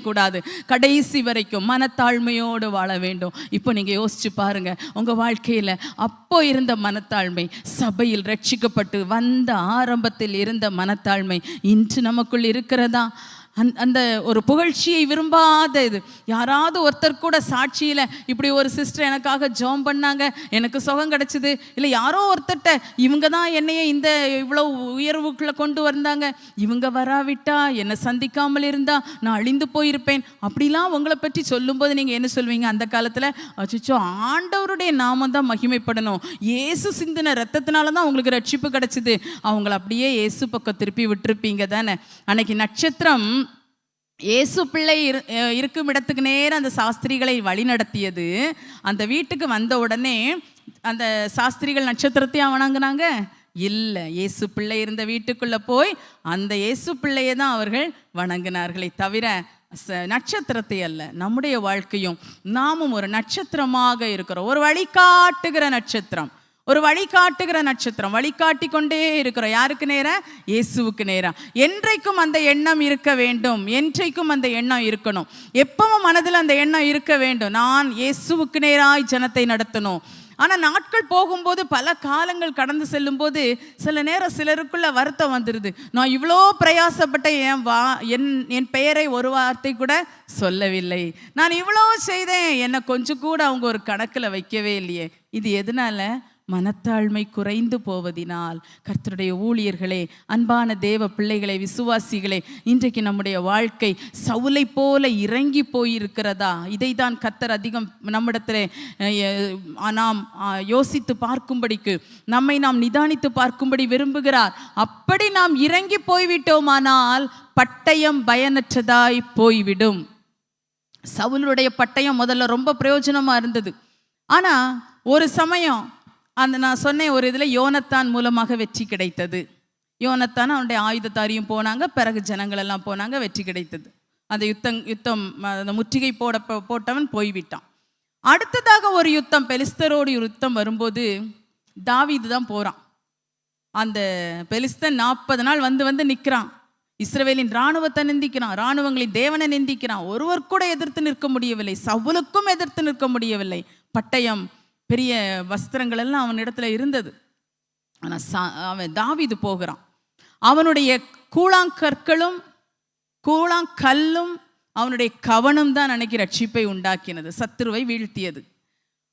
கூடாது. கடைசி வரைக்கும் மனத்தாழ்மையோடு வாழ வேண்டும். இப்போ நீங்க யோசிச்சு பாருங்க, உங்க வாழ்க்கையில அப்போ இருந்த மனத்தாழ்மை, சபையில் ரட்சிக்கப்பட்டு வந்த ஆரம்பத்தில் இருந்த மனத்தாழ்மை இன்று நமக்குள் இருக்கிறதா? அந்த ஒரு புகழ்ச்சியை விரும்பாத இது. யாராவது ஒருத்தர் கூட சாட்சியில் இப்படி ஒரு சிஸ்டர் எனக்காக ஜெபம் பண்ணாங்க, எனக்கு சுகம் கிடச்சிது, இல்லை யாரோ ஒருத்தர்கிட்ட இவங்க தான் என்னையே இந்த இவ்வளோ உயர்வுக்குள்ளே கொண்டு வந்தாங்க, இவங்க வராவிட்டா என்னை சந்திக்காமல் இருந்தா நான் அழிந்து போயிருப்பேன், அப்படிலாம் உங்களை பற்றி சொல்லும்போது நீங்கள் என்ன சொல்வீங்க? அந்த காலத்தில் அச்சோ, ஆண்டவருடைய நாமம் தான் மகிமைப்படணும், இயேசு சிந்தின ரத்தத்தினால தான் உங்களுக்கு ரட்சிப்பு கிடச்சிது, அவங்கள அப்படியே இயேசு பக்கம் திருப்பி விட்டுருப்பீங்க தானே. அன்னைக்கு நட்சத்திரம் இயேசு பிள்ளை இருக்கும் இடத்துக்கு நேரம் அந்த சாஸ்திரிகளை வழி நடத்தியது. அந்த வீட்டுக்கு வந்த உடனே அந்த சாஸ்திரிகள் நட்சத்திரத்தையும் வணங்குனாங்க? இல்லை, இயேசு பிள்ளை இருந்த வீட்டுக்குள்ள போய் அந்த இயேசு பிள்ளையை தான் அவர்கள் வணங்கினார்களே தவிர நட்சத்திரத்தை அல்ல. நம்முடைய வாழ்க்கையும் நாமும் ஒரு நட்சத்திரமாக இருக்கிறோம், ஒரு வழிகாட்டுகிற நட்சத்திரம், ஒரு வழிகாட்டுகிற நட்சத்திரம், வழிகாட்டி கொண்டே இருக்கிறோம். யாருக்கு நேரா? இயேசுவுக்கு நேரா. என்றைக்கும் அந்த எண்ணம் இருக்க வேண்டும், என்றைக்கும் அந்த எண்ணம் இருக்கணும். எப்பவும் மனதில் அந்த எண்ணம் இருக்க வேண்டும், நான் இயேசுவுக்கு நேராய் ஜனத்தை நடத்தணும். ஆனால் நாட்கள் போகும்போது, பல காலங்கள் கடந்து செல்லும் போது சில நேரம் சிலருக்குள்ள வருத்தம் வந்துடுது. நான் இவ்வளோ பிரயாசப்பட்ட என் பெயரை ஒரு வார்த்தை கூட சொல்லவில்லை, நான் இவ்வளோ செய்தேன், என்னை கொஞ்சம் கூட அவங்க ஒரு கணக்கில் வைக்கவே இல்லையே. இது எதனால? மனத்தாழ்மை குறைந்து போவதினால். கர்த்தருடைய ஊழியர்களே, அன்பான தேவ பிள்ளைகளை, விசுவாசிகளே, இன்றைக்கு நம்முடைய வாழ்க்கை சவுலை போல இறங்கி போயிருக்கிறதா? இதை தான் கர்த்தர் அதிகம் நம்மிடத்தில் நாம் யோசித்து பார்க்கும்படிக்கு, நம்மை நாம் நிதானித்து பார்க்கும்படி விரும்புகிறார். அப்படி நாம் இறங்கி போய்விட்டோமானால் பட்டயம் பயனற்றதாய் போய்விடும். சவுலுடைய பட்டயம் முதல்ல ரொம்ப பிரயோஜனமாக இருந்தது. ஆனால் ஒரு சமயம் அந்த நான் சொன்னேன் ஒரு இதில் யோனத்தான் மூலமாக வெற்றி கிடைத்தது. யோனத்தான் அவனுடைய ஆயுதத்தாரியும் போனாங்க, பிறகு ஜனங்கள் எல்லாம் போனாங்க, வெற்றி கிடைத்தது. அந்த யுத்தம் அந்த முற்றுகை போட்டவன் போய்விட்டான். அடுத்ததாக ஒரு யுத்தம், பெலிஸ்தரோடு யுத்தம் வரும்போது தாவீது தான் போகிறான். அந்த பெலிஸ்தன் 40 நாள் வந்து நிற்கிறான். இஸ்ரவேலின் இராணுவத்தை நிந்திக்கிறான், இராணுவங்களின் தேவனை நிந்திக்கிறான். ஒருவர் கூட எதிர்த்து நிற்க முடியவில்லை, சவுலுக்கும் எதிர்த்து நிற்க முடியவில்லை. பட்டயம், பெரிய வஸ்திரங்கள் எல்லாம் அவனிடத்துல இருந்தது. ஆனால் அவன் தாவீது போகிறான். அவனுடைய கூழாங்கற்களும் கூழாங்கல்லும் அவனுடைய கவனம் தான் அன்னைக்கு ரட்சிப்பை உண்டாக்கினது, சத்துருவை வீழ்த்தியது.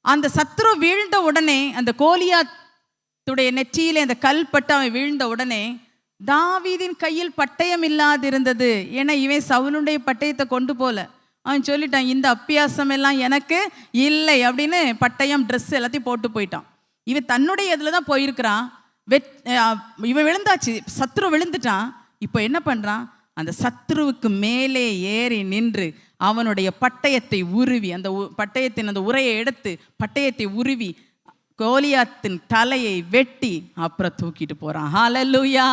அந்த சத்துரு வீழ்ந்த உடனே, அந்த கோலியாத்துடைய நெற்றியிலே அந்த கல் பட்டு அவன் வீழ்ந்த உடனே தாவீதின் கையில் பட்டயம் இல்லாதிருந்தது. ஏன்னா இவன் சவுலுடைய பட்டயத்தை கொண்டு போல. அவன் சொல்லிட்டான், இந்த அப்பியாசம் எல்லாம் எனக்கு இல்லை அப்படின்னு பட்டயம், ட்ரெஸ் எல்லாத்தையும் போட்டு போயிட்டான். இவன் தன்னுடைய இதில் தான் போயிருக்கிறான். இவன் விழுந்தாச்சு, சத்ரு விழுந்துட்டான். இப்போ என்ன பண்ணுறான்? அந்த சத்ருவுக்கு மேலே ஏறி நின்று அவனுடைய பட்டயத்தை உருவி, அந்த பட்டயத்தின் அந்த உரையை எடுத்து பட்டயத்தை உருவி கோலியாத்தின் தலையை வெட்டி அப்புறம் தூக்கிட்டு போறான். ஹல்லேலூயா,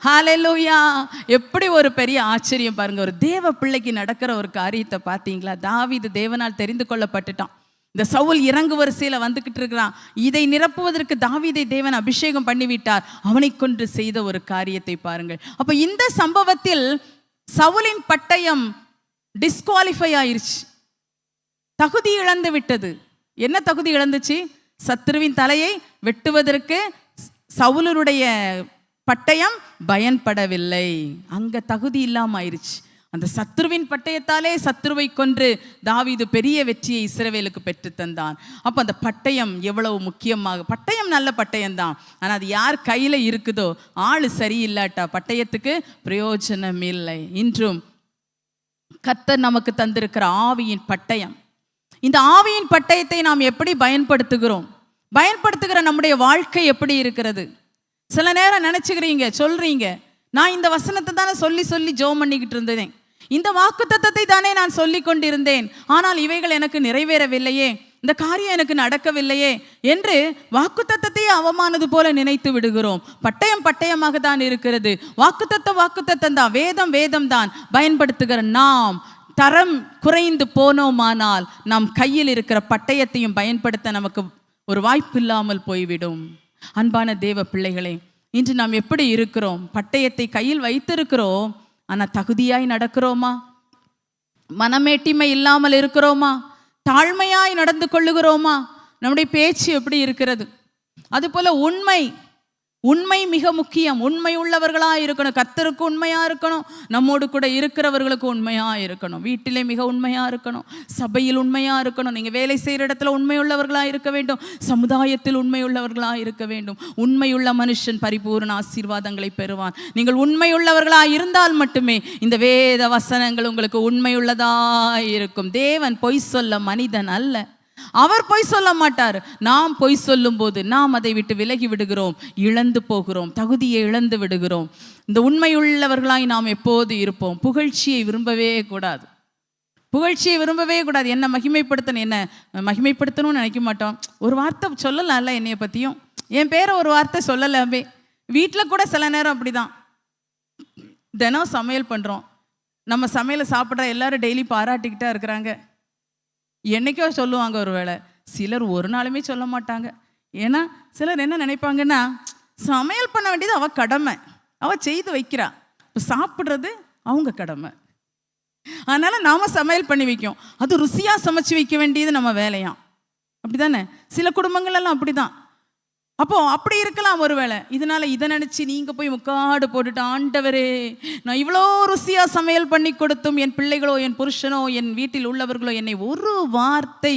ஹல்லேலூயா. எப்படி ஒரு பெரிய ஆச்சரியம் பாருங்க. ஒரு தேவ பிள்ளைக்கு நடக்கிற ஒரு காரியத்தை பார்த்தீங்களா? தாவீது தேவனால் தெரிந்து கொள்ளப்பட்டுட்டான். இந்த சவுல் இறங்கு வரிசையில் வந்துகிட்டு இருக்கிறான். இதை நிரப்புவதற்கு தாவீதை தேவன் அபிஷேகம் பண்ணிவிட்டார். அவனை கொண்டு செய்த ஒரு காரியத்தை பாருங்கள். அப்ப இந்த சம்பவத்தில் சவுலின் பட்டயம் டிஸ்குவாலிஃபை ஆயிருச்சு, தகுதி இழந்து விட்டது. என்ன தகுதி இழந்துச்சு? சத்ருவின் தலையை வெட்டுவதற்கு சவுலுடைய பட்டயம் பயன்படவில்லை, அங்க தகுதி இல்லாம ஆயிருச்சு. அந்த சத்ருவின் பட்டயத்தாலே சத்ருவை கொன்று தாவீது பெரிய வெற்றியை இஸ்ரவேலுக்கு பெற்று தந்தான். அப்போ அந்த பட்டயம் எவ்வளவு முக்கியமாக, பட்டயம் நல்ல பட்டயம்தான், ஆனால் அது யார் கையில் இருக்குதோ, ஆள் சரியில்லாட்டா பட்டயத்துக்கு பிரயோஜனம் இல்லை. இன்றும் கர்த்தர் நமக்கு தந்திருக்கிற ஆவியின் பட்டயம், இந்த ஆவியின் பட்டயத்தை நாம் எப்படி பயன்படுத்துகிற நம்முடைய வாழ்க்கை எப்படி இருக்கிறது? சில நேரம் நினைச்சுக்கிறீங்க, சொல்றீங்க, நான் இந்த வசனத்தை தானே சொல்லி சொல்லி ஜெபம் பண்ணிக்கிட்டு இருந்தேன், இந்த வாக்குத்தத்தத்தை தானே நான் சொல்லி கொண்டிருந்தேன், ஆனால் இவைகள் எனக்கு நிறைவேறவில்லையே, இந்த காரியம் எனக்கு நடக்கவில்லையே என்று வாக்குத்தத்தத்தையே அவமானது போல நினைத்து விடுகிறோம். பட்டயம் பட்டயமாக தான் இருக்கிறது, வாக்குத்தத்தம் தான், வேதம் வேதம் தான் பயன்படுத்துகிற நாம் தரம் குறைந்து போனோமானால் நம் கையில் இருக்கிற பட்டயத்தையும் பயன்படுத்த நமக்கு ஒரு வாய்ப்பு இல்லாமல் போய்விடும். அன்பான தேவ பிள்ளைகளே, இன்று நாம் எப்படி இருக்கிறோம்? பட்டயத்தை கையில் வைத்திருக்கிறோம், ஆனால் தகுதியாய் நடக்கிறோமா? மனமேட்டிமை இல்லாமல் இருக்கிறோமா? தாழ்மையாய் நடந்து கொள்ளுகிறோமா? நம்முடைய பேச்சு எப்படி இருக்கிறது? அதுபோல உண்மை மிக முக்கியம். உண்மை உள்ளவர்களாக இருக்கணும், கர்த்தருக்கு உண்மையாக இருக்கணும், நம்மோடு கூட இருக்கிறவர்களுக்கு உண்மையாக இருக்கணும், வீட்டிலே மிக உண்மையாக இருக்கணும், சபையில் உண்மையாக இருக்கணும், நீங்கள் வேலை செய்கிற இடத்துல உண்மை உள்ளவர்களாக இருக்க வேண்டும், சமுதாயத்தில் உண்மை உள்ளவர்களாக இருக்க வேண்டும். உண்மையுள்ள மனுஷன் பரிபூர்ண ஆசீர்வாதங்களை பெறுவான். நீங்கள் உண்மை உள்ளவர்களாக இருந்தால் மட்டுமே இந்த வேத வசனங்கள் உங்களுக்கு உண்மையுள்ளதாக இருக்கும். தேவன் பொய் சொல்ல மனிதன் அல்ல, அவர் பொய் சொல்ல மாட்டார். நாம் பொய் சொல்லும் போது நாம் அதை விட்டு விலகி விடுகிறோம், இழந்து போகிறோம், தகுதியை இழந்து விடுகிறோம். இந்த உண்மையுள்ளவர்களாய் நாம் எப்போது இருப்போம். புகழ்ச்சியை விரும்பவே கூடாது, புகழ்ச்சியை விரும்பவே கூடாது. என்ன மகிமைப்படுத்தணும்னு நினைக்க மாட்டோம். ஒரு வார்த்தை சொல்லலாம்ல, என்னைய பற்றியும் என் பேரை ஒரு வார்த்தை சொல்லலாமே. வீட்டில் கூட சில நேரம் அப்படி தான், தினம் சமையல் பண்ணுறோம், நம்ம சமையலை சாப்பிட்ற எல்லாரும் டெய்லி பாராட்டிக்கிட்டே இருக்கிறாங்க. என்னைக்கோ சொல்லுவாங்க ஒரு வேளை, சிலர் ஒரு நாளுமே சொல்ல மாட்டாங்க. ஏன்னா சிலர் என்ன நினைப்பாங்கன்னா, சமையல் பண்ண வேண்டியது அவள் கடமை, அவள் செய்து வைக்கிறா, இப்போ சாப்பிட்றது அவங்க கடமை, அதனால் நாம் சமையல் பண்ணி வைக்கும், அது ருசியாக சமைச்சு வைக்க வேண்டியது நம்ம வேலையாம். அப்படி தானே சில குடும்பங்களெல்லாம் அப்படி தான். அப்போது அப்படி இருக்கலாம் ஒரு வேளை. இதனால் இதை நினச்சி நீங்கள் போய் முக்காடு போட்டுட்டு, ஆண்டவரே நான் இவ்வளோ ருசியாக சமையல் பண்ணி கொடுத்தும் என் பிள்ளைகளோ என் புருஷனோ என் வீட்டில் உள்ளவர்களோ என்னை ஒரு வார்த்தை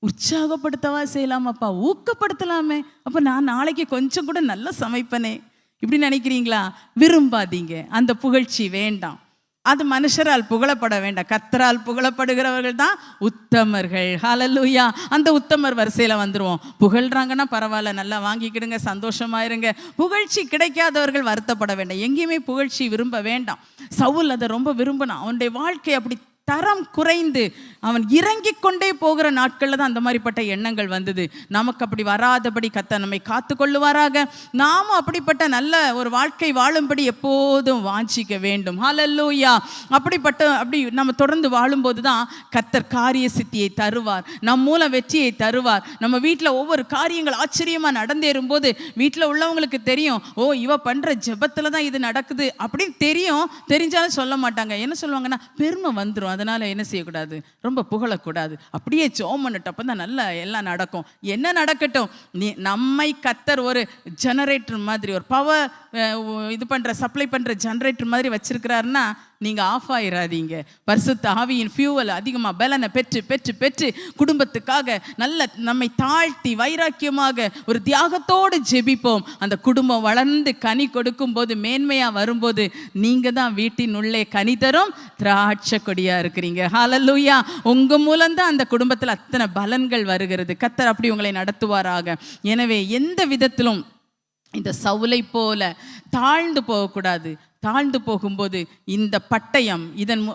உற்சாகப்படுத்தவா செய்யலாமாப்பா, ஊக்கப்படுத்தலாமே, அப்போ நான் நாளைக்கு கொஞ்சம் கூட நல்லா சமைப்பனே, இப்படி நினைக்கிறீங்களா? விரும்பாதீங்க, அந்த புகழ்ச்சி வேண்டாம். அது மனுஷரால் புகழப்பட வேண்டாம், கர்த்தரால் புகழப்படுகிறவர்கள் தான் உத்தமர்கள். ஹல்லேலூயா. அந்த உத்தமர் வரிசையில் வந்துடுவோம். புகழ்றாங்கன்னா பரவாயில்ல, நல்லா வாங்கிக்கிடுங்க, சந்தோஷமாயிருங்க. புகழ்ச்சி கிடைக்காதவர்கள் வருத்தப்பட வேண்டாம், எங்கேயுமே புகழ்ச்சி விரும்ப வேண்டாம். சவுல் அதை ரொம்ப விரும்பினான். அவனுடைய வாழ்க்கை அப்படி தரம் குறைந்து அவன் இறங்கி கொண்டே போகிற நாட்களில் தான் அந்த மாதிரிப்பட்ட எண்ணங்கள் வந்தது. நமக்கு அப்படி வராதபடி கர்த்தர் நம்மை காத்து கொள்ளுவாராக. நாமும் அப்படிப்பட்ட நல்ல ஒரு வாழ்க்கை வாழும்படி எப்போதும் வாஞ்சிக்க வேண்டும். ஹல்லேலூயா. அப்படி நம்ம தொடர்ந்து வாழும்போது தான் கர்த்தர் காரிய சித்தியை தருவார், நம் மூலம் வெற்றியை தருவார். நம்ம வீட்டில் ஒவ்வொரு காரியங்கள் ஆச்சரியமாக நடந்தேறும் போது வீட்டில் உள்ளவங்களுக்கு தெரியும், ஓ இவ பண்ணுற ஜெபத்தில் தான் இது நடக்குது அப்படின்னு தெரிஞ்சாலும் சொல்ல மாட்டாங்க. என்ன சொல்லுவாங்கன்னா, பெருமை வந்துடும், அதனால் என்ன செய்யக்கூடாது, ரொம்ப புகழக்கூடாது, அப்படியே ஜெபம் பண்ணட்டும், அப்போ தான் நல்லா எல்லாம் நடக்கும். என்ன நடக்கட்டும், நம்மை கர்த்தர் ஒரு ஜெனரேட்டர் மாதிரி, ஒரு பவர் சப்ளை பண்ணுற ஜெனரேட்டர் மாதிரி வச்சிருக்கிறாருன்னா நீங்கள் ஆஃப் ஆயிடாதீங்க. பரிசுத்த ஆவியின் ஃபியூவல் அதிகமாக பலனை பெற்று பெற்று பெற்று குடும்பத்துக்காக நல்ல நம்மை தாழ்த்தி வைராக்கியமாக ஒரு தியாகத்தோடு ஜெபிப்போம். அந்த குடும்பம் வளர்ந்து கனி கொடுக்கும் போது, மேன்மையாக வரும்போது, நீங்கள் தான் வீட்டின் உள்ளே கனி தரும் திராட்சை கொடியாக இருக்கிறீங்க. ஹல்லேலூயா. உங்கள் மூலம்தான் அந்த குடும்பத்தில் அத்தனை பலன்கள் வருகிறது. கர்த்தர் அப்படி உங்களை நடத்துவாராக. எனவே எந்த விதத்திலும் இந்த சவுலை போல தாழ்ந்து போகக்கூடாது. தாழ்ந்து போகும்போது இந்த பட்டயம்,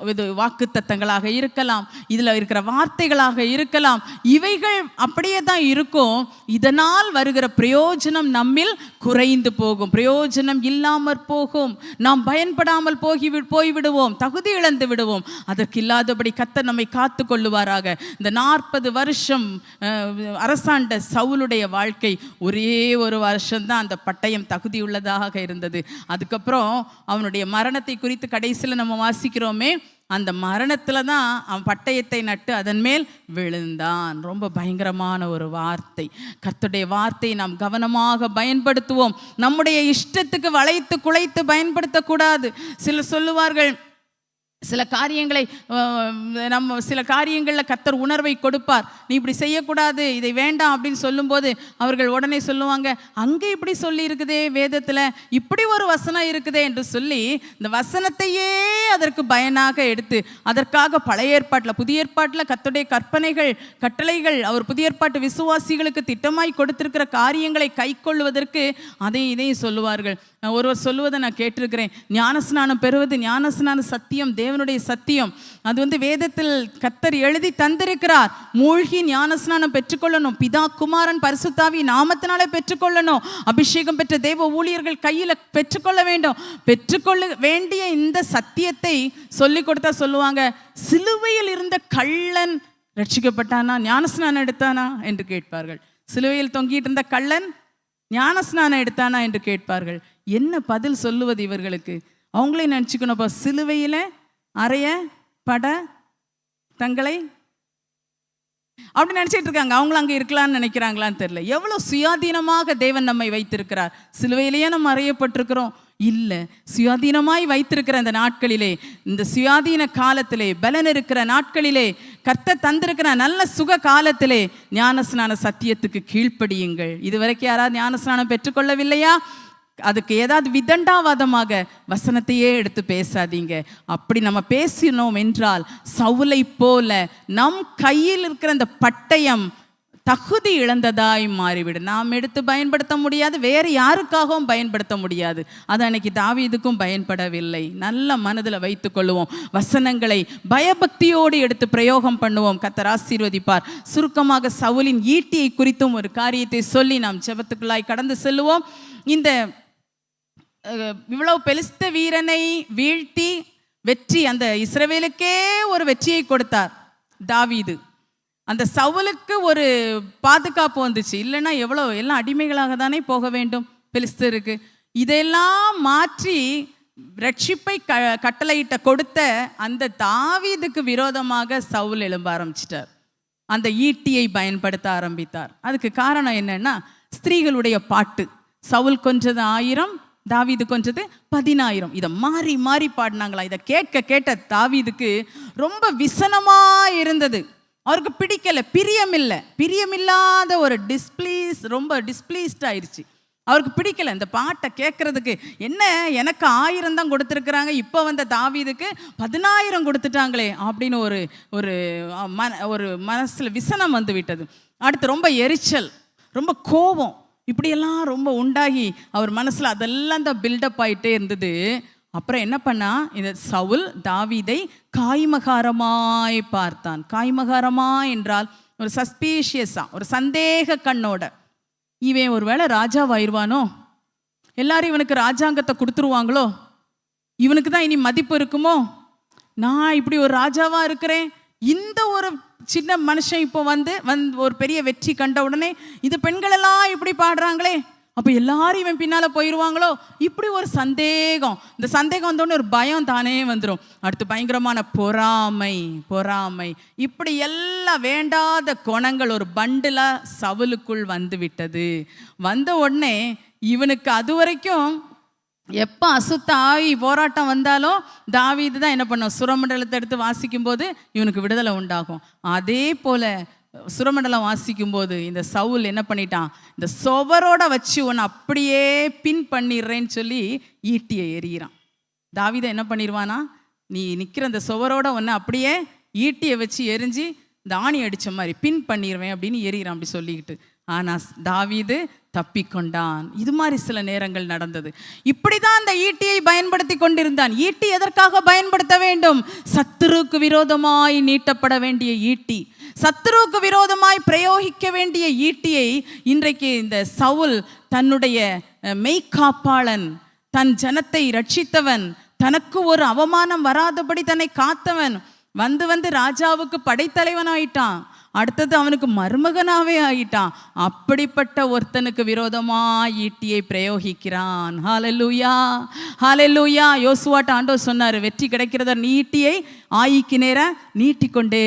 இது வாக்குத்தத்தங்களாக இருக்கலாம், இதில் இருக்கிற வார்த்தைகளாக இருக்கலாம், இவைகள் அப்படியே தான் இருக்கும். இதனால் வருகிற பிரயோஜனம் நம்மில் குறைந்து போகும், பிரயோஜனம் இல்லாமற் போகும், நாம் பயன்படாமல் போய்விடுவோம், தகுதி இழந்து விடுவோம். அதற்கு இல்லாதபடி கர்த்தர் நம்மை காத்து கொள்ளுவாராக. இந்த 40 வருஷம் அரசாண்ட சவுலுடைய வாழ்க்கை ஒரே ஒரு வருஷம்தான் அந்த பட்டயம் தகுதியுள்ளதாக இருந்தது. அதுக்கப்புறம் அவனுடைய மரணத்தை குறித்து கடைசியில் நம்ம வாசிக்கிறோமே, அந்த மரணத்தில் தான் அவன் பட்டயத்தை நட்டு அதன் மேல் விழுந்தான். ரொம்ப பயங்கரமான ஒரு வார்த்தை. கர்த்தருடைய வார்த்தையை நாம் கவனமாக பயன்படுத்துவோம். நம்முடைய இஷ்டத்துக்கு வளைத்து குலைத்து பயன்படுத்தக்கூடாது. சிலர் சொல்லுவார்கள், சில காரியங்களில் கர்த்தர் உணர்வை கொடுப்பார், நீ இப்படி செய்யக்கூடாது, இதை வேண்டாம் அப்படின்னு சொல்லும்போது அவர்கள் உடனே சொல்லுவாங்க, அங்கே இப்படி சொல்லி இருக்குதே வேதத்தில், இப்படி ஒரு வசனம் இருக்குதே என்று சொல்லி இந்த வசனத்தையே அதற்கு பயனாக எடுத்து, அதற்காக பழைய ஏற்பாட்டில் புதிய ஏற்பாட்டில் கர்த்தருடைய கற்பனைகள் கட்டளைகள், அவர் புதிய ஏற்பாட்டு விசுவாசிகளுக்கு திட்டமாய் கொடுத்திருக்கிற காரியங்களை கை கொள்வதற்கு அதையும் இதையும் சொல்லுவார்கள். ஒருவர் சொல்லுவதை நான் கேட்டிருக்கிறேன், ஞானஸ்நானம் பெறுவது ஞானஸ்நான சத்தியம், தேவனுடைய சத்தியம். அது வேதத்தில் கர்த்தர் எழுதி தந்திருக்கிறார். மூழ்கி ஞானஸ்நானம் பெற்றுக்கொள்ளணும், பிதா குமாரன் பரிசுத்தாவி நாமத்தினாலே பெற்றுக்கொள்ளணும், அபிஷேகம் பெற்ற தேவ ஊழியர்கள் கையில் பெற்றுக்கொள்ள வேண்டும். பெற்றுக்கொள்ள வேண்டிய இந்த சத்தியத்தை சொல்லி கொடுத்தா சொல்லுவாங்க, சிலுவையில் இருந்த கள்ளன் ரட்சிக்கப்பட்டானா, ஞானஸ்நானம் எடுத்தானா என்று கேட்பார்கள். சிலுவையில் தொங்கிட்டு இருந்த கள்ளன் ஞானஸ்நானம் எடுத்தானா என்று கேட்பார்கள். என்ன பதில் சொல்லுவது இவர்களுக்கு? அவங்களே நினச்சிக்கணும், சிலுவையில அறைய பட தங்களை அப்படி நினைச்சிட்டு இருக்காங்க. அவங்களும் அங்கே இருக்கலாம்னு நினைக்கிறாங்களான்னு தெரியல. எவ்வளவு சுயாதீனமாக தேவன் நம்மை வைத்திருக்கிறார். சிலுவையிலேயே நம்ம அறையப்பட்டிருக்கிறோம் இல்லை, சுயாதீனமாய் வைத்திருக்கிற இந்த நாட்களிலே, இந்த சுயாதீன காலத்திலே, பலன் இருக்கிற நாட்களிலே, கர்த்தர் தந்திருக்கிற நல்ல சுக காலத்திலே ஞானஸ்நான சத்தியத்துக்கு கீழ்ப்படியுங்கள். இதுவரைக்கும் யாராவது ஞானஸ்நானம் பெற்றுக்கொள்ளவில்லையா? அதுக்கு ஏதாவது விதண்டாவாதமாக வசனத்தையே எடுத்து பேசாதீங்க. அப்படி நம்ம பேசினோம் என்றால் சவுலை போல நம் கையில் இருக்கிற அந்த பட்டயம் தகுதி இழந்ததாய் மாறிவிடும். நாம் எடுத்து பயன்படுத்த முடியாது, வேறு யாருக்காகவும் பயன்படுத்த முடியாது. அது அன்னைக்கு தாவீதுக்கும் பயன்படவில்லை. நல்ல மனதில் வைத்துக் கொள்ளுவோம், வசனங்களை பயபக்தியோடு எடுத்து பிரயோகம் பண்ணுவோம். கர்த்தர் ஆசீர்வதிப்பார். சுருக்கமாக சவுலின் ஈட்டியை குறித்தும் ஒரு காரியத்தை சொல்லி நாம் ஜெபத்துக்குள்ளாய் கடந்து செல்லுவோம். இந்த இவ்வளவு பெலிஸ்த வீரனை வீழ்த்தி வெற்றி, அந்த இஸ்ரவேலுக்கே ஒரு வெற்றியை கொடுத்தார் தாவீது. அந்த சவுலுக்கு ஒரு பாதுகாப்பு வந்துச்சு. இல்லைன்னா எல்லாம் அடிமைகளாக தானே போக வேண்டும் பெலிஸ்தருக்கு. இதெல்லாம் மாற்றி ரட்சிப்பை கட்டளையிட்ட கொடுத்த அந்த தாவீதுக்கு விரோதமாக சவுல் எழும்ப ஆரம்பிச்சிட்டார். அந்த ஈட்டியை பயன்படுத்த ஆரம்பித்தார். அதுக்கு காரணம் என்னன்னா, ஸ்திரீகளுடைய பாட்டு. சவுல் கொஞ்சது 1000, தாவீது கொஞ்சது 10000. இதை மாறி மாறி பாடினாங்களா. இதை கேட்க கேட்ட தாவீதுக்கு ரொம்ப விசனமா இருந்தது. அவருக்கு பிடிக்கல, பிரியமில்லாத ஒரு ரொம்ப டிஸ்பிளீஸ்ட் ஆயிடுச்சு. அவருக்கு பிடிக்கல இந்த பாட்டை கேட்கறதுக்கு. என்ன, எனக்கு 1000 தான் கொடுத்துருக்குறாங்க, இப்போ வந்த தாவீதுக்கு 10000 கொடுத்துட்டாங்களே அப்படின்னு ஒரு மனசுல விசனம் வந்து விட்டது. அடுத்து ரொம்ப எரிச்சல், ரொம்ப கோபம், இப்படியெல்லாம் ரொம்ப உண்டாகி அவர் மனசுல அதெல்லாம் தான் பில்டப் ஆயிட்டே இருந்தது. அப்புறம் என்ன பண்ணா, இந்த சவுல் தாவீதை காய்மகாரமாய் பார்த்தான். காய்மகாரமா என்றால் ஒரு சஸ்பீஷியஸா, ஒரு சந்தேக கண்ணோட, இவன் ஒருவேளை ராஜாவாயிருவானோ, எல்லாரும் இவனுக்கு ராஜாங்கத்தை கொடுத்துருவாங்களோ, இவனுக்கு தான் இனி மதிப்பு இருக்குமோ, நான் இப்படி ஒரு ராஜாவா இருக்கிறேன், இந்த ஒரு சின்ன மனுஷன் இப்போ வந்து ஒரு பெரிய வெற்றி கண்ட உடனே இது பெண்களெல்லாம் இப்படி பாடுறாங்களே, அப்போ எல்லாரும் இவன் பின்னால போயிடுவாங்களோ, இப்படி ஒரு சந்தேகம். இந்த சந்தேகம் வந்தோடனே ஒரு பயம் தானே வந்துடும். அடுத்து பயங்கரமான பொறாமை, இப்படி எல்லாம் வேண்டாத குணங்கள் ஒரு பண்டிலா சவுலுக்குள் வந்து விட்டது. வந்த உடனே இவனுக்கு அது வரைக்கும் எப்போ அசுத்த ஆவி போராட்டம் வந்தாலும் தாவீது தான் என்ன பண்ணும், சுரமண்டலத்தை எடுத்து வாசிக்கும் போது இவனுக்கு விடுதலை உண்டாகும். அதே போல சுரமண்டலம் வாசிக்கும் போது இந்த சவுல் என்ன பண்ணிட்டான், இந்த சுவரோட வச்சு உன்னை அப்படியே பின் பண்ணிடுறேன்னு சொல்லி ஈட்டியை எறிகிறான். தாவீதை என்ன பண்ணிடுவானா, நீ நிற்கிற அந்த சுவரோட உன்னை அப்படியே ஈட்டியை வச்சு எரிஞ்சு இந்த ஆணி அடித்த மாதிரி பின் பண்ணிடுவேன் அப்படின்னு எறிகிறான் அப்படி சொல்லிக்கிட்டு. ஆனால் தாவீது தப்பிக்கொண்டான். இது மாதிரி சில நேரங்கள் நடந்தது. இப்படிதான் அந்த ஈட்டியை பயன்படுத்தி கொண்டிருந்தான். ஈட்டி எதற்காக பயன்படுத்த வேண்டும்? சத்துருக்கு விரோதமாய் நீட்டப்பட வேண்டிய ஈட்டி, சத்துருக்கு விரோதமாய் பிரயோகிக்க வேண்டிய ஈட்டியை இன்றைக்கு இந்த சவுல் தன்னுடைய மெய்காப்பாளன், தன் ஜனத்தை ரட்சித்தவன், தனக்கு ஒரு அவமானம் வராதபடி தன்னை காத்தவன் வந்து ராஜாவுக்கு படைத்தலைவன் ஆயிட்டான். அடுத்தது அவனுக்கு மருமகனாவே ஆயிட்டான். அப்படிப்பட்ட ஒருத்தனுக்கு விரோதமா ஈட்டியை பிரயோகிக்கிறான். ஹல்லேலூயா, ஹல்லேலூயா. யோசுவாட்ட ஆண்டவர் சொன்னார், வெற்றி கிடைக்கிறத நீ ஈட்டியை ஆயிக்கு நேர நீட்டிக்கொண்டே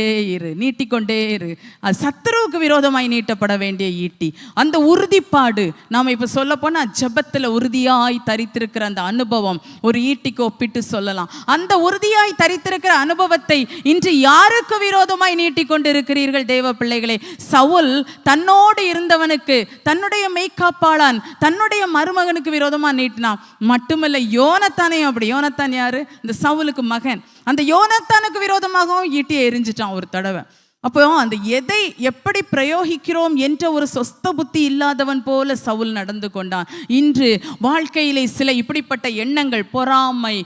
இரு. அது சத்துருவுக்கு விரோதமாய் நீட்டப்பட வேண்டிய ஈட்டி. அந்த உறுதிப்பாடு, நாம் இப்போ சொல்ல போனால் ஜெபத்தில் உறுதியாய் தரித்திருக்கிற அந்த அனுபவம் ஒரு ஈட்டிக்கு ஒப்பிட்டு சொல்லலாம். அந்த உறுதியாய் தரித்திருக்கிற அனுபவத்தை இன்று யாருக்கு விரோதமாய் நீட்டிக்கொண்டு இருக்கிறீர்கள் தேவ பிள்ளைகளே? சவுல் தன்னோடு இருந்தவனுக்கு, தன்னுடைய மெய்காப்பாளன், தன்னுடைய மருமகனுக்கு விரோதமா நீட்டினான். மட்டுமல்ல யோனத்தானையும் அப்படி. யோனத்தான் யாரு? இந்த சவுலுக்கு மகன். அந்த யோனத்தானுக்கு விரோதமாகவும் ஈட்டியை எரிஞ்சிட்டான் ஒரு தடவை. அப்போ அந்த எதை எப்படி பிரயோகிக்கிறோம் என்ற ஒரு சொஸ்த புத்தி இல்லாதவன் போல சவுல் நடந்து கொண்டான். இன்று வாழ்க்கையிலே சில இப்படிப்பட்ட எண்ணங்கள், பொறாமை,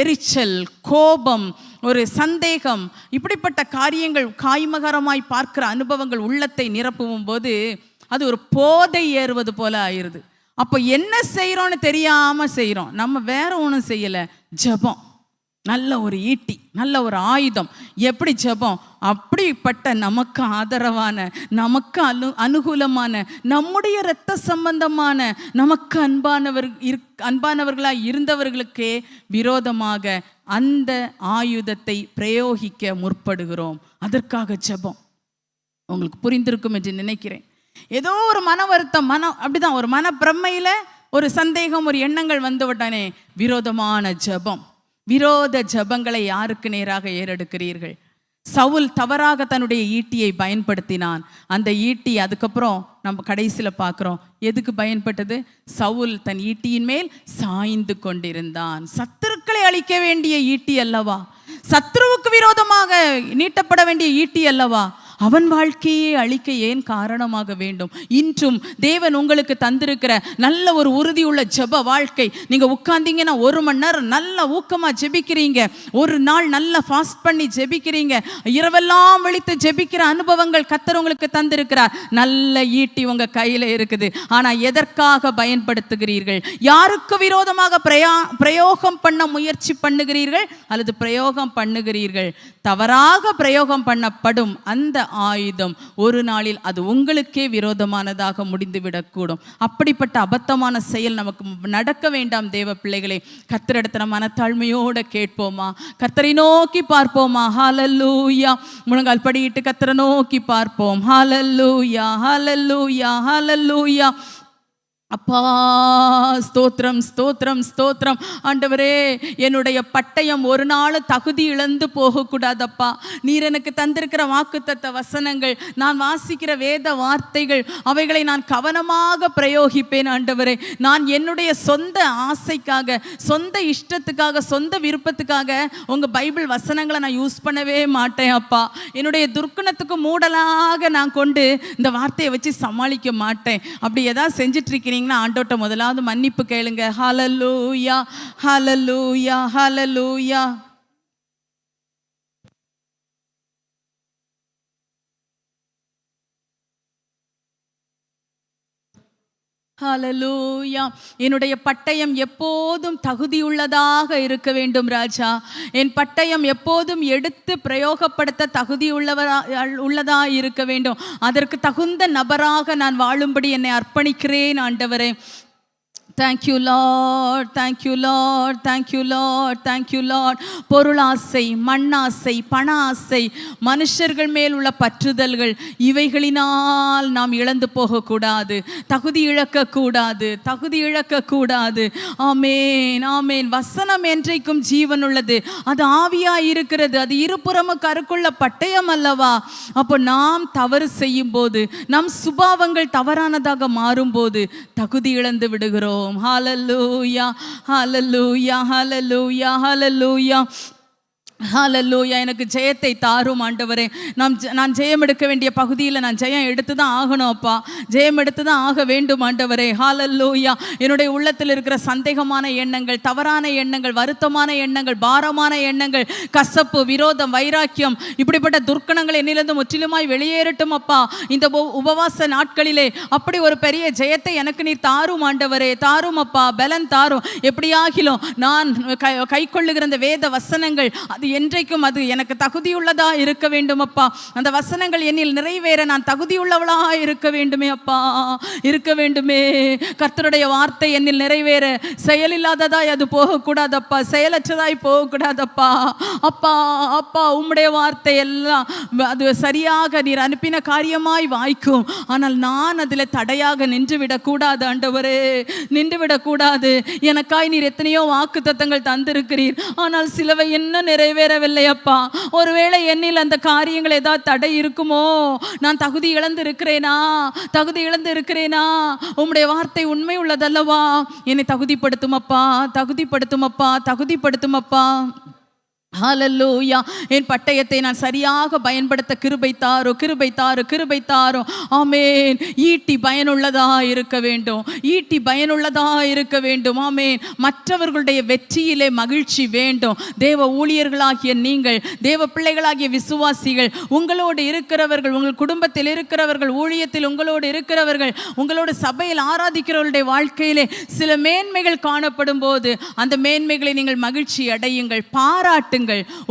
எரிச்சல், கோபம், ஒரு சந்தேகம், இப்படிப்பட்ட காரியங்கள் காய்மகரமாய் பார்க்கிற அனுபவங்கள் உள்ளத்தை நிரப்பும் போது அது ஒரு போதை ஏறுவது போல ஆயிடுது. அப்போ என்ன செய்கிறோன்னு தெரியாமல் செய்கிறோம். நம்ம வேற ஒன்றும் செய்யலை, ஜெபம். நல்ல ஒரு ஈட்டி, நல்ல ஒரு ஆயுதம். எப்படி ஜெபம்? அப்படிப்பட்ட நமக்கு ஆதரவான, நமக்கு அனுகூலமான, நம்முடைய இரத்த சம்பந்தமான, நமக்கு அன்பானவர்களாய் இருந்தவர்களுக்கே விரோதமாக அந்த ஆயுதத்தை பிரயோகிக்க முற்படுகிறோம். அதற்காக ஜெபம். உங்களுக்கு புரிந்திருக்கும் என்று நினைக்கிறேன். ஏதோ ஒரு மன வருத்தம், அப்படிதான் ஒரு மன பிரமையில ஒரு சந்தேகம், ஒரு எண்ணங்கள் வந்து விட்டானே, விரோதமான ஜெபம். விரோத ஜெபங்களை யாருக்கு நேராக ஏறெடுக்கிறீர்கள்? சவுல் தவறாக தன்னுடைய ஈட்டியை பயன்படுத்தினான். அந்த ஈட்டி அதுக்கப்புறம் நம்ம கடைசியில் பார்க்குறோம் எதுக்கு பயன்பட்டது. சவுல் தன் ஈட்டியின் மேல் சாய்ந்து கொண்டிருந்தான். சத்துருக்களை அழிக்க வேண்டிய ஈட்டி அல்லவா, சத்ருவுக்கு விரோதமாக நீட்டப்பட வேண்டிய ஈட்டி அல்லவா, அவன் வாழ்க்கையை அழிக்க ஏன் காரணமாக வேண்டும்? இன்றும் தேவன் உங்களுக்கு தந்திருக்கிற நல்ல ஒரு உறுதியுள்ள ஜெப வாழ்க்கை. நீங்க உட்கார்ந்தீங்கன்னா 1 மணி நேரம் நல்ல ஊக்கமா ஜெபிக்கிறீங்க, ஒரு நாள் நல்ல ஃபாஸ்ட் பண்ணி ஜெபிக்கிறீங்க, இரவெல்லாம் விழித்து ஜெபிக்கிற அனுபவங்கள் கர்த்தர் உங்களுக்கு தந்திருக்கிறார். நல்ல ஈட்டி உங்க கையில இருக்குது. ஆனா எதற்காக பயன்படுத்துகிறீர்கள்? யாருக்கு விரோதமாக பிரயோகம் பண்ண முயற்சி பண்ணுகிறீர்கள் அல்லது பிரயோகம் பண்ணுகிறீர்கள்? தவறாக பிரயோகம் பண்ணப்படும் அந்த ஆயுதம் ஒரு நாளில் அது உங்களுக்கே விரோதமானதாக முடிந்துவிடக்கூடும். அப்படிப்பட்ட அபத்தமான செயல் நமக்கு நடக்க வேண்டாம். தேவ பிள்ளைகளே, கர்த்தரிடத்துல மனத்தாழ்மையோட கேட்போமா? கர்த்தரை நோக்கி பார்ப்போமா? ஹல்லேலூயா. முழங்கால் படியிட்டு கர்த்தரை நோக்கி பார்ப்போம். ஹல்லேலூயா, ஹல்லேலூயா, ஹல்லேலூயா. அப்பா ஸ்தோத்திரம், ஸ்தோத்திரம், ஸ்தோத்திரம். ஆண்டவரே, என்னுடைய பட்டயம் ஒரு நாள் தகுதி இழந்து போகக்கூடாதப்பா. நீர் எனக்கு தந்திருக்கிற வாக்குத்தத்த வசனங்கள், நான் வாசிக்கிற வேத வார்த்தைகள், அவைகளை நான் கவனமாக பிரயோகிப்பேன். ஆண்டவரே, நான் என்னுடைய சொந்த ஆசைக்காக, சொந்த இஷ்டத்துக்காக, சொந்த விருப்பத்துக்காக உங்கள் பைபிள் வசனங்களை நான் யூஸ் பண்ணவே மாட்டேன் அப்பா. என்னுடைய துர்க்குணத்துக்கு மூடலாக நான் கொண்டு இந்த வார்த்தையை வச்சு சமாளிக்க மாட்டேன். அப்படி எதாவது செஞ்சிட்டு இருக்கீங்க ஆண்டோட்ட முதலாவது மன்னிப்பு கேளுங்க. ஹல்லேலூயா, ஹல்லேலூயா, ஹல்லேலூயா. ஹல்லேலூயா. என்னுடைய பட்டயம் எப்போதும் தகுதியுள்ளதாக இருக்க வேண்டும் ராஜா. என் பட்டயம் எப்போதும் எடுத்து பிரயோகப்படுத்த தகுதியுள்ளதா இருக்க வேண்டும். அதற்கு தகுந்த நபராக நான் வாழும்படி என்னை அர்ப்பணிக்கிறேன் ஆண்டவரே. Thank you Lord, thank you Lord, thank you Lord, thank you Lord. பொருளாசை, மண்ணாசை, பண ஆசை, மனுஷர்கள் மேல் உள்ள பற்றுதல்கள், இவைகளினால் நாம் இழந்து போகக்கூடாது, தகுதி இழக்கக்கூடாது, தகுதி இழக்கக்கூடாது. ஆமேன், ஆமேன். வசனம் என்றைக்கும் ஜீவன் உள்ளது, அது ஆவியாய் இருக்கிறது, அது இருபுறமும் கருக்குள்ள பட்டயம் அல்லவா. அப்போ நாம் தவறு செய்யும் போது, நம் சுபாவங்கள் தவறானதாக மாறும்போது தகுதி இழந்து விடுகிறோம். Hallelujah, hallelujah, hallelujah, hallelujah. ஹல்லேலூயா. எனக்கு ஜெயத்தை தாரும் ஆண்டவரே. நான் ஜெயம் எடுக்க வேண்டிய பகுதியில் நான் ஜெயம் எடுத்து தான் ஆகணும் அப்பா. ஜெயம் எடுத்து தான் ஆக வேண்டும் ஆண்டவரே. ஹல்லேலூயா. என்னுடைய உள்ளத்தில் இருக்கிற சந்தேகமான எண்ணங்கள், தவறான எண்ணங்கள், வருத்தமான எண்ணங்கள், பாரமான எண்ணங்கள், கசப்பு, விரோதம், வைராக்கியம், இப்படிப்பட்ட துர்க்கணங்கள் என்னிலிருந்து முற்றிலுமாய் வெளியேறட்டும் அப்பா. இந்த உபவாச நாட்களிலே அப்படி ஒரு பெரிய ஜெயத்தை எனக்கு நீர் தாரும் ஆண்டவரே. தாரும் அப்பா, பலன் தாரும். எப்படியாகிலும் நான் கை கொள்ளுகிற அந்த வேத வசனங்கள் அது என்றைக்கும் அது எனக்கு தகுதியுள்ளதா இருக்க வேண்டும் அப்பா. அந்த வசனங்கள் என்னில் நிறைவேற நான் தகுதியுள்ளவளா இருக்க வேண்டுமே அப்பா, இருக்க வேண்டுமே. கர்த்தருடைய வார்த்தை என்னில் நிறைவேற செயலில்லாததாய் அது போகக்கூடாதப்பா, செயலற்றதாய் போகக்கூடாதப்பா. அப்பா, அப்பா, உம்முடைய வார்த்தை எல்லாம் அது சரியாக நீர் அனுப்பின காரியமாய் வாய்க்கும். ஆனால் நான் அதில் தடையாக நின்றுவிடக்கூடாது ஆண்டவரே, நின்றுவிடக்கூடாது. எனக்காய் நீர் எத்தனையோ வாக்கு தத்தங்கள் தந்திருக்கிறீர். ஆனால் சிலவை என்ன நிறைவேறவில்லை அப்பா. ஒருவேளை என்னில் அந்த காரியங்கள் ஏதாவது தடை இருக்குமோ? நான் தகுதி இழந்து இருக்கிறேனா? தகுதி இழந்து இருக்கிறேனா? உம்முடைய வார்த்தை உண்மை உள்ளதல்லவா? என்னை தகுதிப்படுத்தும் அப்பா, தகுதிப்படுத்தும் அப்பா, தகுதிப்படுத்தும் அப்பா. ஹல்லேலூயா. என் பட்டயத்தை நான் சரியாக பயன்படுத்த கிருபை தாரும், கிருபை தாரும், கிருபை தாரும். ஆமேன். ஈட்டி பயனுள்ளதா இருக்க வேண்டும், ஈட்டி பயனுள்ளதா இருக்க வேண்டும். ஆமேன். மற்றவர்களுடைய வெற்றியிலே மகிழ்ச்சி வேண்டும். தேவ ஊழியர்களாகிய நீங்கள், தேவ பிள்ளைகளாகிய விசுவாசிகள், உங்களோடு இருக்கிறவர்கள், உங்கள் குடும்பத்தில் இருக்கிறவர்கள், ஊழியத்தில் உங்களோடு இருக்கிறவர்கள், உங்களோட சபையில் ஆராதிக்கிறவர்களுடைய வாழ்க்கையிலே சில மேன்மைகள் காணப்படும் போது அந்த மேன்மைகளை நீங்கள் மகிழ்ச்சி அடையுங்கள், பாராட்டுங்கள்.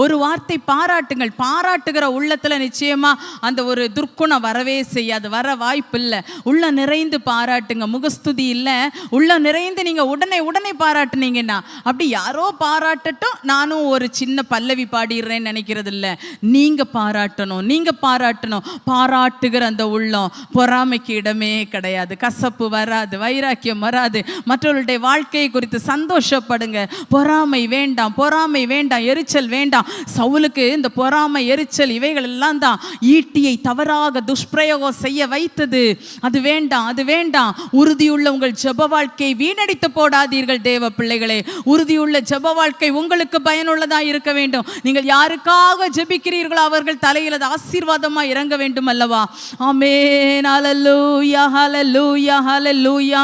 ஒரு வார்த்தை பாராட்டுங்கள். பாராட்டுகிற உள்ளத்துல நிச்சயமா அந்த ஒரு துர்க்குணம் வரவே செய்யாது, வர வாய்ப்பு இல்லை. உள்ள நிறைந்து பாராட்டுங்க. முகஸ்துதி இல்லை, உள்ள நிறைந்து நீங்க உடனே உடனே பாராட்டுனீங்கன்னா அப்படி யாரோ பாராட்டட்டும் நானும் ஒரு சின்ன பல்லவி பாடிடுறேன்னு நினைக்கிறது இல்லை. நீங்க பாராட்டணும், நீங்க பாராட்டணும். பாராட்டுகிற அந்த உள்ளம் பொறாமைக்கு இடமே கிடையாது. கசப்பு வராது, வைராக்கியம் வராது. மற்றவர்களுடைய வாழ்க்கையை குறித்து சந்தோஷப்படுங்க. பொறாமை வேண்டாம், பொறாமை வேண்டாம், எரிச்சல் வேண்டாம். சவுலுக்கு இந்த பொறாமை, எரிச்சல் இவைகள் எல்லாம் தான் ஈட்டியை தவறாக துஷ்பிரயோகம் செய்ய வைத்தது. அது வேண்டாம், அது வேண்டாம். உறுதியுள்ள உங்கள் ஜெப வாழ்க்கையை வீணடித்து போடாதீர்கள் தேவ பிள்ளைகளே. உறுதியுள்ள ஜெப வாழ்க்கை உங்களுக்கு பயனுள்ளதா இருக்க வேண்டும். நீங்கள் யாருக்காக ஜெபிக்கிறீர்களோ அவர்கள் தலையில் அது ஆசீர்வாதமா இறங்க வேண்டும் அல்லவா? ஆமென். ஹல்லேலூயா, ஹல்லேலூயா, ஹல்லேலூயா.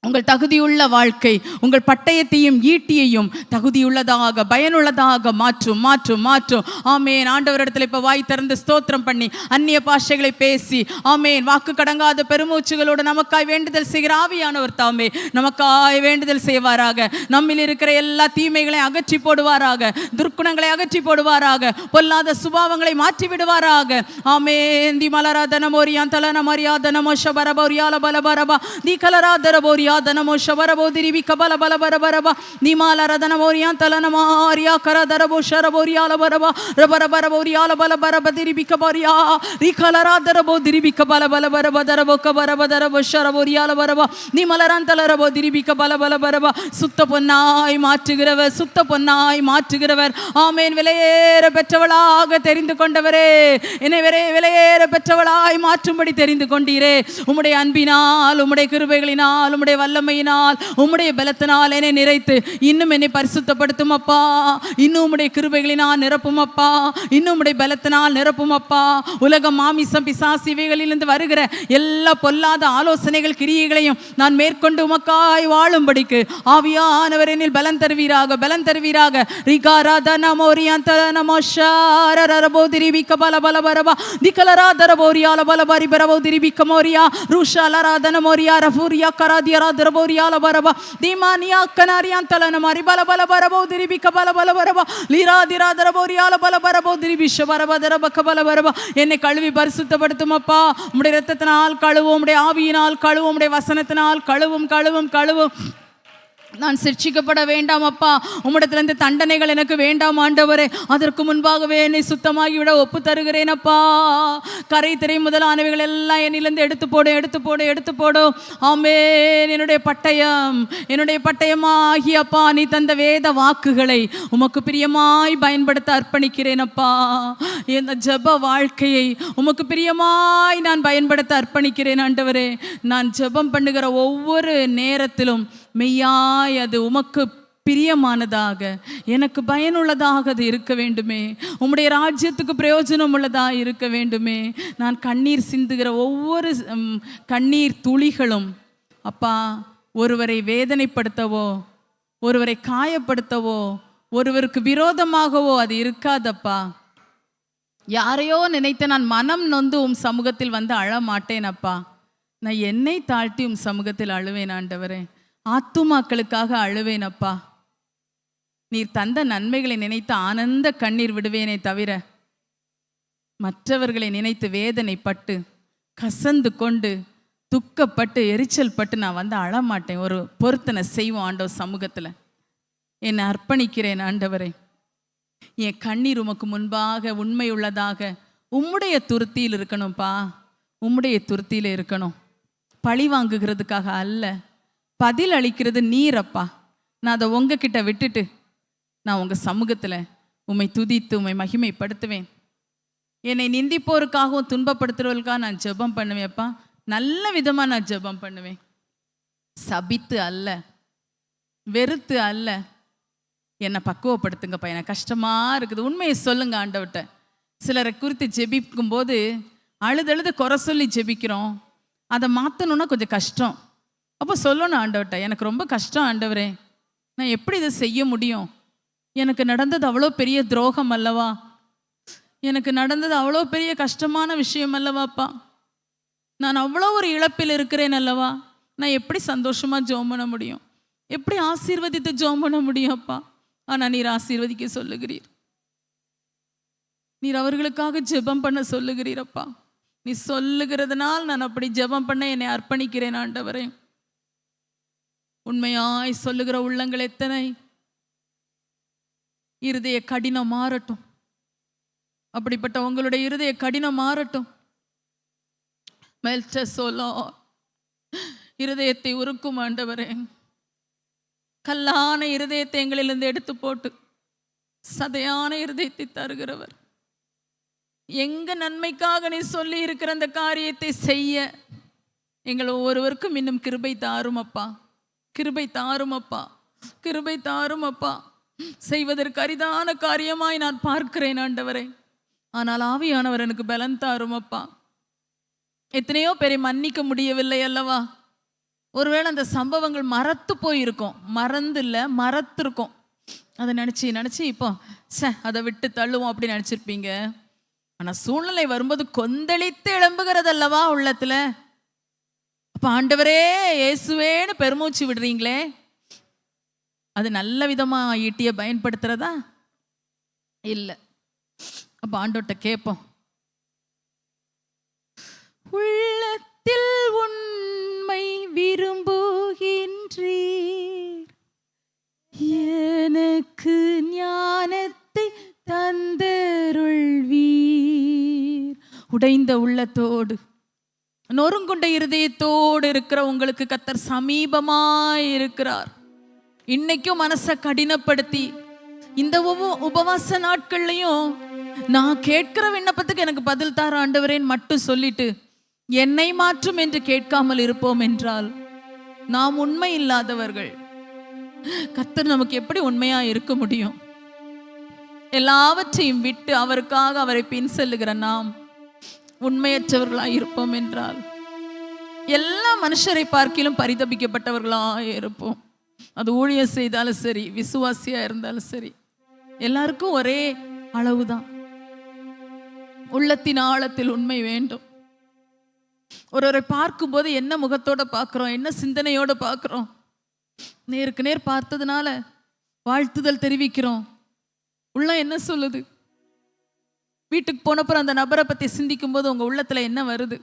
உங்கள் தகுதியுள்ள வாழ்க்கை உங்கள் பட்டயத்தையும் ஈட்டியையும் தகுதியுள்ளதாக பயனுள்ளதாக மாற்றும், மாற்றும், மாற்றும். ஆமேன். ஆண்டவரிடத்தில் இப்போ வாய் திறந்து ஸ்தோத்திரம் பண்ணி அந்நிய பாஷைகளை பேசி ஆமேன் வாக்கு கடங்காத பெருமூச்சுகளோடு நமக்காய் வேண்டுதல் செய்கிற ஆவியானவர் தாமே நமக்காய் வேண்டுதல் செய்வாராக. நம்மில் இருக்கிற எல்லா தீமைகளை அகற்றி போடுவாராக, துர்க்குணங்களை அகற்றி போடுவாராக, பொல்லாத சுபாவங்களை மாற்றி விடுவாராக. ஆமேன். தி மலராதனமோரியான் தலனமரியாதனமோ ஷபரபோரியால பலபரபா தி கலராதரபோரியா தனமோ ஷவரபோதிரி விகபல பலபரபரபா நிமாலரதனமோரியான் தலனமாரியா கரதரபோ ஷரபோரியால பரபா ரபரபரபோரியால பலபரபதிரி விகபரியா ரிகலராதரபோதிரி விகபல பலபரபதரபோ கபரபதரபோ ஷரபோரியால பரபா நிமலரான் தலரபோதிரி விகபல பலபரபா. சுத்த பொன்னாய் மாற்றுகிறவர், சுத்த பொன்னாய் மாற்றுகிறவர். ஆமேன். விலையேற பெற்றவளாக தெரிந்து கொண்டவரே, என்னை விலையேற பெற்றவளாய் மாற்றும்படி தெரிந்து கொண்டீரே. உம்முடைய அன்பினால், உம்முடைய கிருபைகளினால், உம்முடைய வல்லமையினால், உம்முடைய பலத்தினால் என்னை நிறைத்து இன்னும் என்னை பரிசுத்தப்படுத்தும் அப்பா. இன்னும் உம்முடைய கிருபைகளினால் நிரப்பும் அப்பா. இன்னும் உம்முடைய பலத்தினால் நிரப்பும் அப்பா. உலகம், மாமிசம், பிசாசு இவைகளிலிருந்து வருகிற எல்லா பொல்லாத ஆலோசனைகள், கிரியைகளையும் நான் மேற்கொண்டு உமக்காய் வாழும்படிக்கு ஆவியானவர் என்னில் பலன் தருவீராக, பலன் தருவீராக. தரபோரியால பரபா தீமானியா கனாரியான் தலன மாரி பல பல பரபோ திரிபிக்க பல பல பரபா லீரா திரா தரபோரியால பல பரபோ திரிபிஷ பரப தரபக்க பல பரபா. என்னை கழுவி பரிசுத்தப்படுத்தும் அப்பா. உம்முடைய இரத்தத்தினால் கழுவும், உம்முடைய ஆவியினால் கழுவும், உம்முடைய வசனத்தினால் கழுவும், கழுவும், கழுவும். நான் சிட்சிக்கப்பட வேண்டாம் அப்பா. உம்மிடத்திலிருந்து தண்டனைகள் எனக்கு வேண்டாம் ஆண்டவரே. அதற்கு முன்பாகவே என்னை சுத்தமாகிவிட ஒப்பு தருகிறேன் அப்பா. கரை திரை முதலானவைகள் எல்லாம் என்னிலிருந்து எடுத்து போடும், எடுத்து போடும், எடுத்து போடும். ஆமென். என்னுடைய பட்டயம், என்னுடைய பட்டயமாகி அப்பா நீ தந்த வேத வாக்குகளை உமக்கு பிரியமாய் பயன்படுத்த அர்ப்பணிக்கிறேன் அப்பா. இந்த ஜெப வாழ்க்கையை உமக்கு பிரியமாய் நான் பயன்படுத்த அர்ப்பணிக்கிறேன் ஆண்டவரே. நான் ஜெபம் பண்ணுகிற ஒவ்வொரு நேரத்திலும் மெய்யாய் அது உமக்கு பிரியமானதாக, எனக்கு பயனுள்ளதாக அது இருக்க வேண்டுமே. உம்முடைய ராஜ்யத்துக்கு பிரயோஜனம் உள்ளதாக இருக்க வேண்டுமே. நான் கண்ணீர் சிந்துகிற ஒவ்வொரு கண்ணீர் துளிகளும் அப்பா ஒருவரை வேதனைப்படுத்தவோ, ஒருவரை காயப்படுத்தவோ, ஒருவருக்கு விரோதமாகவோ அது இருக்காதப்பா. யாரையோ நினைத்து நான் மனம் நொந்து உம் சமூகத்தில் வந்து அழ மாட்டேன் அப்பா. நான் என்னை தாழ்த்தி உம் சமூகத்தில் அழுவேன் ஆண்டவரே. ஆத்துமாக்களுக்காக அழுவேன் அப்பா. நீர் தந்த நன்மைகளை நினைத்து ஆனந்த கண்ணீர் விடுவேனே தவிர மற்றவர்களை நினைத்து வேதனைப்பட்டு கசந்து கொண்டு துக்கப்பட்டு எரிச்சல் பட்டு நான் வந்து அழமாட்டேன். ஒரு பொருத்தனை செய்வோம் ஆண்டவர் சமூகத்தில். என்னை அர்ப்பணிக்கிறேன் ஆண்டவரே. என் கண்ணீர் உமக்கு முன்பாக உண்மையுள்ளதாக உம்முடைய துருத்தியில் இருக்கணும்ப்பா. உம்முடைய துருத்தியில் இருக்கணும். பழி வாங்குகிறதுக்காக அல்ல, பதில் அளிக்கிறது நீரப்பா. நான் அதை உங்ககிட்ட விட்டுட்டு நான் உங்கள் சமூகத்தில் உம்மை துதித்து உம்மை மகிமைப்படுத்துவேன். என்னை நிந்திப்போருக்காகவும் துன்பப்படுத்துறவர்களுக்காக நான் ஜெபம் பண்ணுவேன்ப்பா. நல்ல விதமாக நான் ஜெபம் பண்ணுவேன். சபித்து அல்ல, வெறுத்து அல்ல, என்னை பக்குவப்படுத்துங்கப்பா, எனக்கு கஷ்டமாக இருக்குது. உண்மையை சொல்லுங்க ஆண்டவர்கிட்ட. சிலரை குறித்து ஜெபிக்கும் போது அழுது குறை சொல்லி ஜெபிக்கிறோம். அதை மாற்றணுன்னா கொஞ்சம் கஷ்டம். அப்போ சொல்லணும் ஆண்டவர்கிட்ட, எனக்கு ரொம்ப கஷ்டம் ஆண்டவரே, நான் எப்படி இதை செய்ய முடியும்? எனக்கு நடந்தது அவ்வளோ பெரிய துரோகம் அல்லவா, எனக்கு நடந்தது அவ்வளோ பெரிய கஷ்டமான விஷயம் அல்லவாப்பா, நான் அவ்வளோ ஒரு இழப்பில் இருக்கிறேன் அல்லவா, நான் எப்படி சந்தோஷமாக ஜெபம் பண்ண முடியும், எப்படி ஆசீர்வதித்து ஜெபம் பண்ண முடியும் அப்பா? ஆனால் நீர் ஆசீர்வதிக்க சொல்லுகிறீர், நீர் அவர்களுக்காக ஜெபம் பண்ண சொல்லுகிறீரப்பா. நீ சொல்லுகிறதுனால் நான் அப்படி ஜெபம் பண்ண என்னை அர்ப்பணிக்கிறேன் ஆண்டவரே. உண்மையாய் சொல்லுகிற உள்ளங்கள் எத்தனை, இருதய கடினம் மாறட்டும். அப்படிப்பட்ட உங்களுடைய இருதய கடினம் மாறட்டும். Melt us, O Lord. இருதயத்தை உருக்கும் ஆண்டவரே. கல்லான இருதயத்தை எங்களிலிருந்து எடுத்து போட்டு சதையான இருதயத்தை தருகிறவர். எங்க நன்மைக்காக நீ சொல்லி இருக்கிற அந்த காரியத்தை செய்ய எங்கள் ஒவ்வொருவருக்கும் இன்னும் கிருபை தாரும் அப்பா, கிருபை தாரும் அப்பா, கிருபை தாரும் அப்பா. செய்வதற்கு அரிதான காரியமாய் நான் பார்க்கிறேன் ஆண்டவரே. ஆனால் ஆவியானவர் எனக்கு பலன் தாரும் அப்பா. எத்தனையோ பேரை மன்னிக்க முடியவில்லை அல்லவா? ஒருவேளை அந்த சம்பவங்கள் மறத்து போயிருக்கோம், மறந்து இல்லை மறத்துருக்கோம். அதை நினச்சி இப்போ அதை விட்டு தள்ளுவோம் அப்படி நினச்சிருப்பீங்க. ஆனால் சூழ்நிலை வரும்போது கொந்தளித்து எழும்புகிறது அல்லவா உள்ளத்துல. அப்போ ஆண்டவரே இயேசுவேன்னு பெருமூச்சு விடுறீங்களே, அது நல்ல விதமாக ஈட்டியை பயன்படுத்துறதா இல்லை? அப்போ ஆண்டவர்கிட்ட கேட்போம், உள்ளத்தில் உண்மை விரும்புகின்றீர், எனக்கு ஞானத்தை தந்தருள்வீர். உடைந்த உள்ளத்தோடு நொறுங்குண்ட இருதயத்தோடு இருக்கிற உங்களுக்கு கர்த்தர் சமீபமாய் இருக்கிறார். இன்னைக்கும் மனசை கடினப்படுத்தி இந்த உபவாச நாட்கள்லையும் நான் கேட்கிற விண்ணப்பத்துக்கு எனக்கு பதில் தார ஆண்டவரேன்னு மட்டும் சொல்லிட்டு என்னை மாற்றும் என்று கேட்காமல் இருப்போம் என்றால் நாம் உண்மை இல்லாதவர்கள். கர்த்தர் நமக்கு எப்படி உண்மையா இருக்க முடியும்? எல்லாவற்றையும் விட்டு அவருக்காக அவரை பின் செல்லுகிற நாம் உண்மையற்றவர்களாய் இருப்போம் என்றால் எல்லா மனுஷரை பார்க்கிலும் பரிதபிக்கப்பட்டவர்களாய் இருப்போம். அது ஊழியம் செய்தாலும் சரி, விசுவாசியா இருந்தாலும் சரி, எல்லாருக்கும் ஒரே அளவுதான். உள்ளத்தின் ஆழத்தில் உண்மை வேண்டும். ஒருவரை பார்க்கும்போது என்ன முகத்தோட பார்க்குறோம், என்ன சிந்தனையோட பார்க்குறோம்? நேருக்கு நேர் பார்த்ததுனால வாழ்த்துதல் தெரிவிக்கிறோம். உள்ள என்ன சொல்லுது? வீட்டுக்கு போனப்புறம் அந்த நபரை பற்றி சிந்திக்கும் போது உங்கள் உள்ளத்தில் என்ன வருது?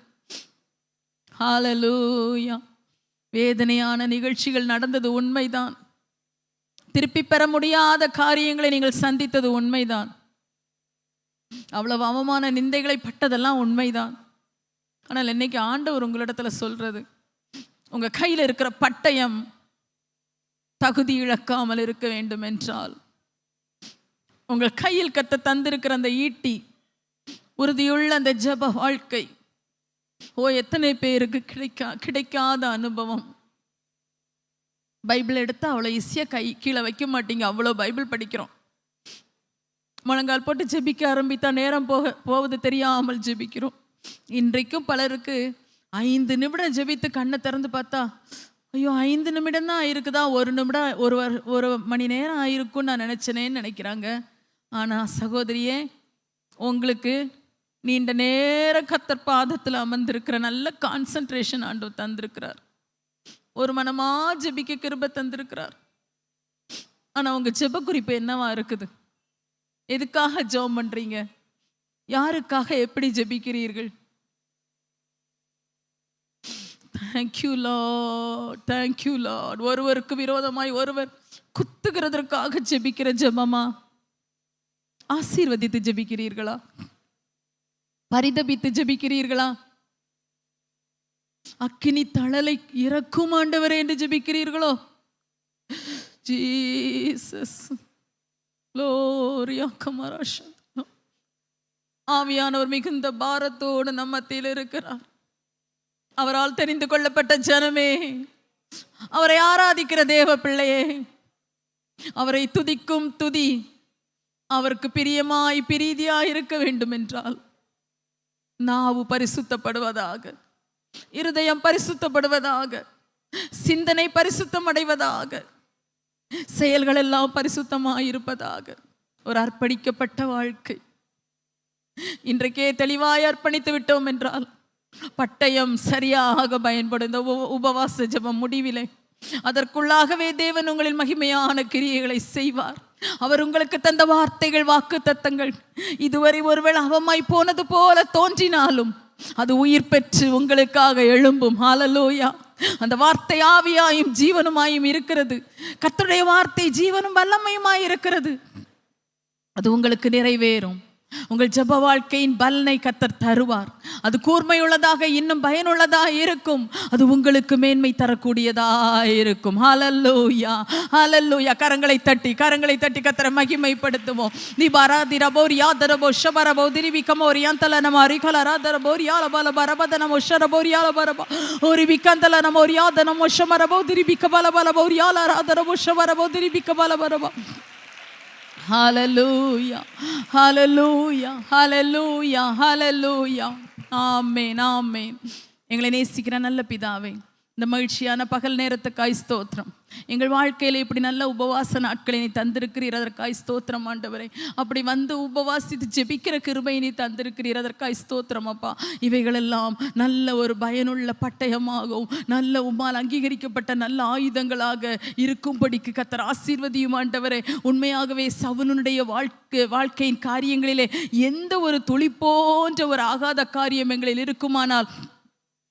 ஹல்லேலூயா. வேதனையான நிகழ்ச்சிகள் நடந்தது உண்மைதான். திருப்பி பெற முடியாத காரியங்களை நீங்கள் சந்தித்தது உண்மைதான். அவ்வளவு அவமான நிந்தைகளை பட்டதெல்லாம் உண்மைதான். ஆனால் இன்னைக்கு ஆண்டவர் உங்களிடத்துல சொல்றது, உங்க கையில் இருக்கிற பட்டயம் தகுதி இழக்காமல் இருக்க வேண்டும் என்றால், உங்கள் கையில் கத்த தந்திருக்கிற அந்த ஈட்டி, உறுதியுள்ள அந்த ஜெப வாழ்க்கை, எத்தனை பேருக்கு கிடைக்காத அனுபவம். பைபிள் எடுத்தா அவ்வளோ ஈஸியாக கீழே வைக்க மாட்டீங்க, அவ்வளோ பைபிள் படிக்கிறோம். முழங்கால் போட்டு ஜெபிக்க ஆரம்பித்தா நேரம் போவது தெரியாமல் ஜெபிக்கிறோம். இன்றைக்கும் பலருக்கு 5 நிமிடம் ஜெபித்து கண்ணை திறந்து பார்த்தா, ஐயோ 5 நிமிடம் தான் இருக்குதா, 1 நிமிடம் ஒரு மணி நேரம் ஆயிருக்கும்னு நான் நினச்சேனேன்னு நினைக்கிறாங்க. ஆனால் சகோதரியே, உங்களுக்கு நீண்ட நேரம் கர்த்தர் பாதத்தில் அமர்ந்திருக்கிற நல்ல கான்சன்ட்ரேஷன் ஆண்டவர் தந்திருக்கிறார். ஒரு மனமா ஜெபிக்க கிருபை தந்திருக்கிறார். ஆனால் உங்க ஜெப குறிப்பு என்னவா இருக்குது? எதுக்காக ஜெபம் பண்றீங்க? யாருக்காக எப்படி ஜெபிக்கிறீர்கள்? Thank you Lord, thank you Lord. ஒருவருக்கு விரோதமாய் ஒருவர் குத்துகிறதற்காக ஜெபிக்கிற ஜெபமா? ஆசீர்வதித்து ஜெபிக்கிறீர்களா? பரிதபித்து ஜெபிக்கிறீர்களா? அக்கினி தழலை இறக்கும் ஆண்டவரே என்று ஜெபிக்கிறீர்களோ? ஜீசஸ், லோரியா கமராஷ். ஆவியானவர் மிகுந்த பாரத்தோடு நம்ம மத்தியில் இருக்கிறார். அவரால் தெரிந்து கொள்ளப்பட்ட ஜனமே, அவரை ஆராதிக்கிற தேவ பிள்ளையே, அவரை துதிக்கும் துதி அவருக்கு பிரியமாய் பிரீதியாய் இருக்க வேண்டும் என்றால் நாவு பரிசுத்தப்படுவதாக, இருதயம் பரிசுத்தப்படுவதாக, சிந்தனை பரிசுத்தம் அடைவதாக, செயல்கள் எல்லாம் பரிசுத்தமாய் இருப்பதாக. ஒரு அர்ப்பணிக்கப்பட்ட வாழ்க்கை இன்றைக்கே தெளிவாய் அர்ப்பணித்து விட்டோம் என்றால் பட்டயம் சரியாக பயன்படும். இந்த உபவாச ஜெபம் முடிவிலே அதற்குள்ளாகவே தேவன் உங்களில் மகிமையான கிரியைகளை செய்வார். அவர் உங்களுக்கு தந்த வார்த்தைகள், வாக்கு தத்தங்கள் இதுவரை ஒருவேளை அவமாய் போனது போல தோன்றினாலும் அது உயிர் பெற்று உங்களுக்காக எழும்பும். ஹல்லேலூயா. அந்த வார்த்தை ஆவியாயும் ஜீவனுமாயும் இருக்கிறது. கர்த்தருடைய வார்த்தை ஜீவனும் வல்லமையுமாய் இருக்கிறது. அது உங்களுக்கு நிறைவேறும். உங்கள் ஜெப வாழ்க்கையின் பலனை கர்த்தர் தருவார். அது கூர்மையுள்ளதாக, இன்னும் பயனுள்ளதாக இருக்கும். அது உங்களுக்கு மேன்மை தரக்கூடியதாக இருக்கும். ஹல்லேலூயா, ஹல்லேலூயா. கரங்களை தட்டி கர்த்தரை மகிமைப்படுத்துவோம். நிபாராதிரபோர் யாதரபோ ஷபரபோ திரிவிகமோர் யாந்தலனமாரி கலராதரபோர் யாலபல பரபதனமோ ஷரபோர் யாலபரபோ ஓரிவிகந்தலனமோர் யாதனமோ ஷமரபோ திரிவிகபலபலபோர் யாலராதரபோ ஷபரபோ திரிவிகபலபரபோ. Hallelujah, hallelujah, hallelujah, hallelujah. ஆமென், ஆமென். எங்களை நேசிக்கிற நல்ல பிதாவே, இந்த மகிழ்ச்சியான பகல் நேரத்துக்காய் ஸ்தோத்திரம். எங்கள் வாழ்க்கையில் இப்படி நல்ல உபவாச நாட்களை நீ தந்திருக்கிறீர், அதற்காய் ஸ்தோத்திரம் ஆண்டவரே. அப்படி வந்து உபவாசித்து ஜெபிக்கிற கிருபையை நீ தந்திருக்கிறீர், அதற்காய் ஸ்தோத்திரம் அப்பா. இவைகளெல்லாம் நல்ல ஒரு பயனுள்ள பட்டயமாகவும் நல்ல உம்மால் அங்கீகரிக்கப்பட்ட நல்ல ஆயுதங்களாக இருக்கும்படிக்கு கர்த்தர் ஆசீர்வதியும் ஆண்டவரே. உண்மையாகவே சவுலுடைய வாழ்க்கையின் காரியங்களிலே எந்த ஒரு துளி போன்ற ஒரு ஆகாத காரியம் எங்களில் இருக்குமானால்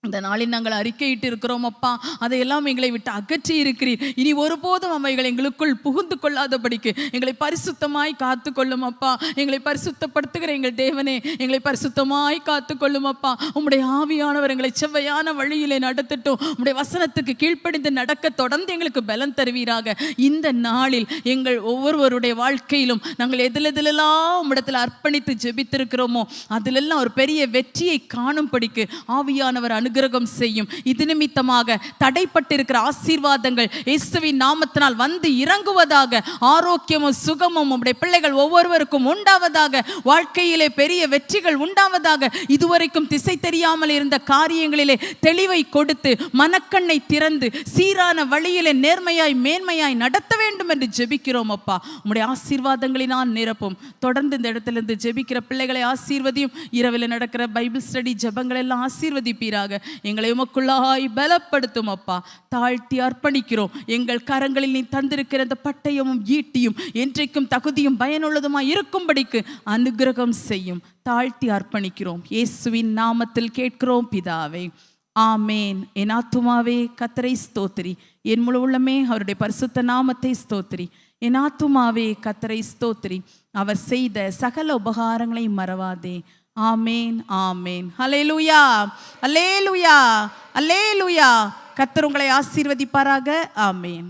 இந்த நாளில் நாங்கள் அறிக்கையிட்டு இருக்கிறோம் அப்பா. அதையெல்லாம் எங்களை விட்டு அகற்றி இருக்கிறீர். இனி ஒருபோதும் அவைகள் எங்களுக்குள் புகுந்து கொள்ளாதபடிக்கு எங்களை பரிசுத்தமாய் காத்து கொள்ளும் அப்பா. எங்களை பரிசுத்தப்படுத்துகிற எங்கள் தேவனே, எங்களை பரிசுத்தமாய் காத்து கொள்ளும் அப்பா. உம்முடைய ஆவியானவர் எங்களை செவ்வையான வழியிலே நடத்தட்டும். உம்முடைய வசனத்துக்கு கீழ்ப்படிந்து நடக்க தொடர்ந்து எங்களுக்கு பலன் தருவீராக. இந்த நாளில் எங்கள் ஒவ்வொருவருடைய வாழ்க்கையிலும் நாங்கள் எதிலெல்லாம் உம்மிடத்தில் அர்ப்பணித்து ஜெபித்திருக்கிறோமோ அதிலெல்லாம் ஒரு பெரிய வெற்றியை காணும்படிக்கு ஆவியானவர் அனுகிரகம் செய்யும். இது நிமித்தமாக தடைப்பட்டிருக்கிற ஆசீர்வாதங்கள் இயேசுவின் நாமத்தினால் வந்து இறங்குவதாக. ஆரோக்கியமும் சுகமும் உம்முடைய பிள்ளைகள் ஒவ்வொருவருக்கும் உண்டாவதாக. வாழ்க்கையிலே பெரிய வெற்றிகள் உண்டாவதாக. இதுவரைக்கும் திசை தெரியாமல் இருந்த காரியங்களிலே தெளிவை கொடுத்து மனக்கண்ணை திறந்து சீரான வழியிலே நேர்மையாய் மேன்மையாய் நடத்த வேண்டும் என்று ஜெபிக்கிறோம் அப்பா. உம்முடைய ஆசீர்வாதங்களினால் நிரப்பும். தொடர்ந்து இந்த இடத்திலிருந்து ஜெபிக்கிற பிள்ளைகளை ஆசீர்வதியும். இரவில் நடக்கிற பைபிள் ஸ்டடி ஜெபங்கள் எல்லாம் ஆசீர்வதிப்பீராக. எங்களை உமக்குள்ளாய் பலப்படுத்தும் அப்பா. தாழ்த்தி அர்ப்பணிக்கிறோம். எங்கள் கரங்களில் நீ தந்திருக்கிற அந்த பட்டயமும் ஈட்டியும் என்றைக்கும் தகுதியும் பயனுள்ளதுமாய் இருக்கும்படிக்கு அனுகிரகம் செய்யும். தாழ்த்தி அர்ப்பணிக்கிறோம். இயேசுவின் நாமத்தில் கேட்கிறோம் பிதாவே, ஆமேன். என் ஆத்துமாவே கர்த்தரை ஸ்தோத்திரி, என் முழு உள்ளமே அவருடைய பரிசுத்த நாமத்தை ஸ்தோத்திரி. என் ஆத்துமாவே கர்த்தரை ஸ்தோத்திரி, அவர் செய்த சகல உபகாரங்களை மறவாதே. ஆமேன், ஆமேன். ஹல்லேலூயா, ஹல்லேலூயா, ஹல்லேலூயா. கர்த்தர் உங்களை ஆசீர்வதிப்பாராக. ஆமேன்.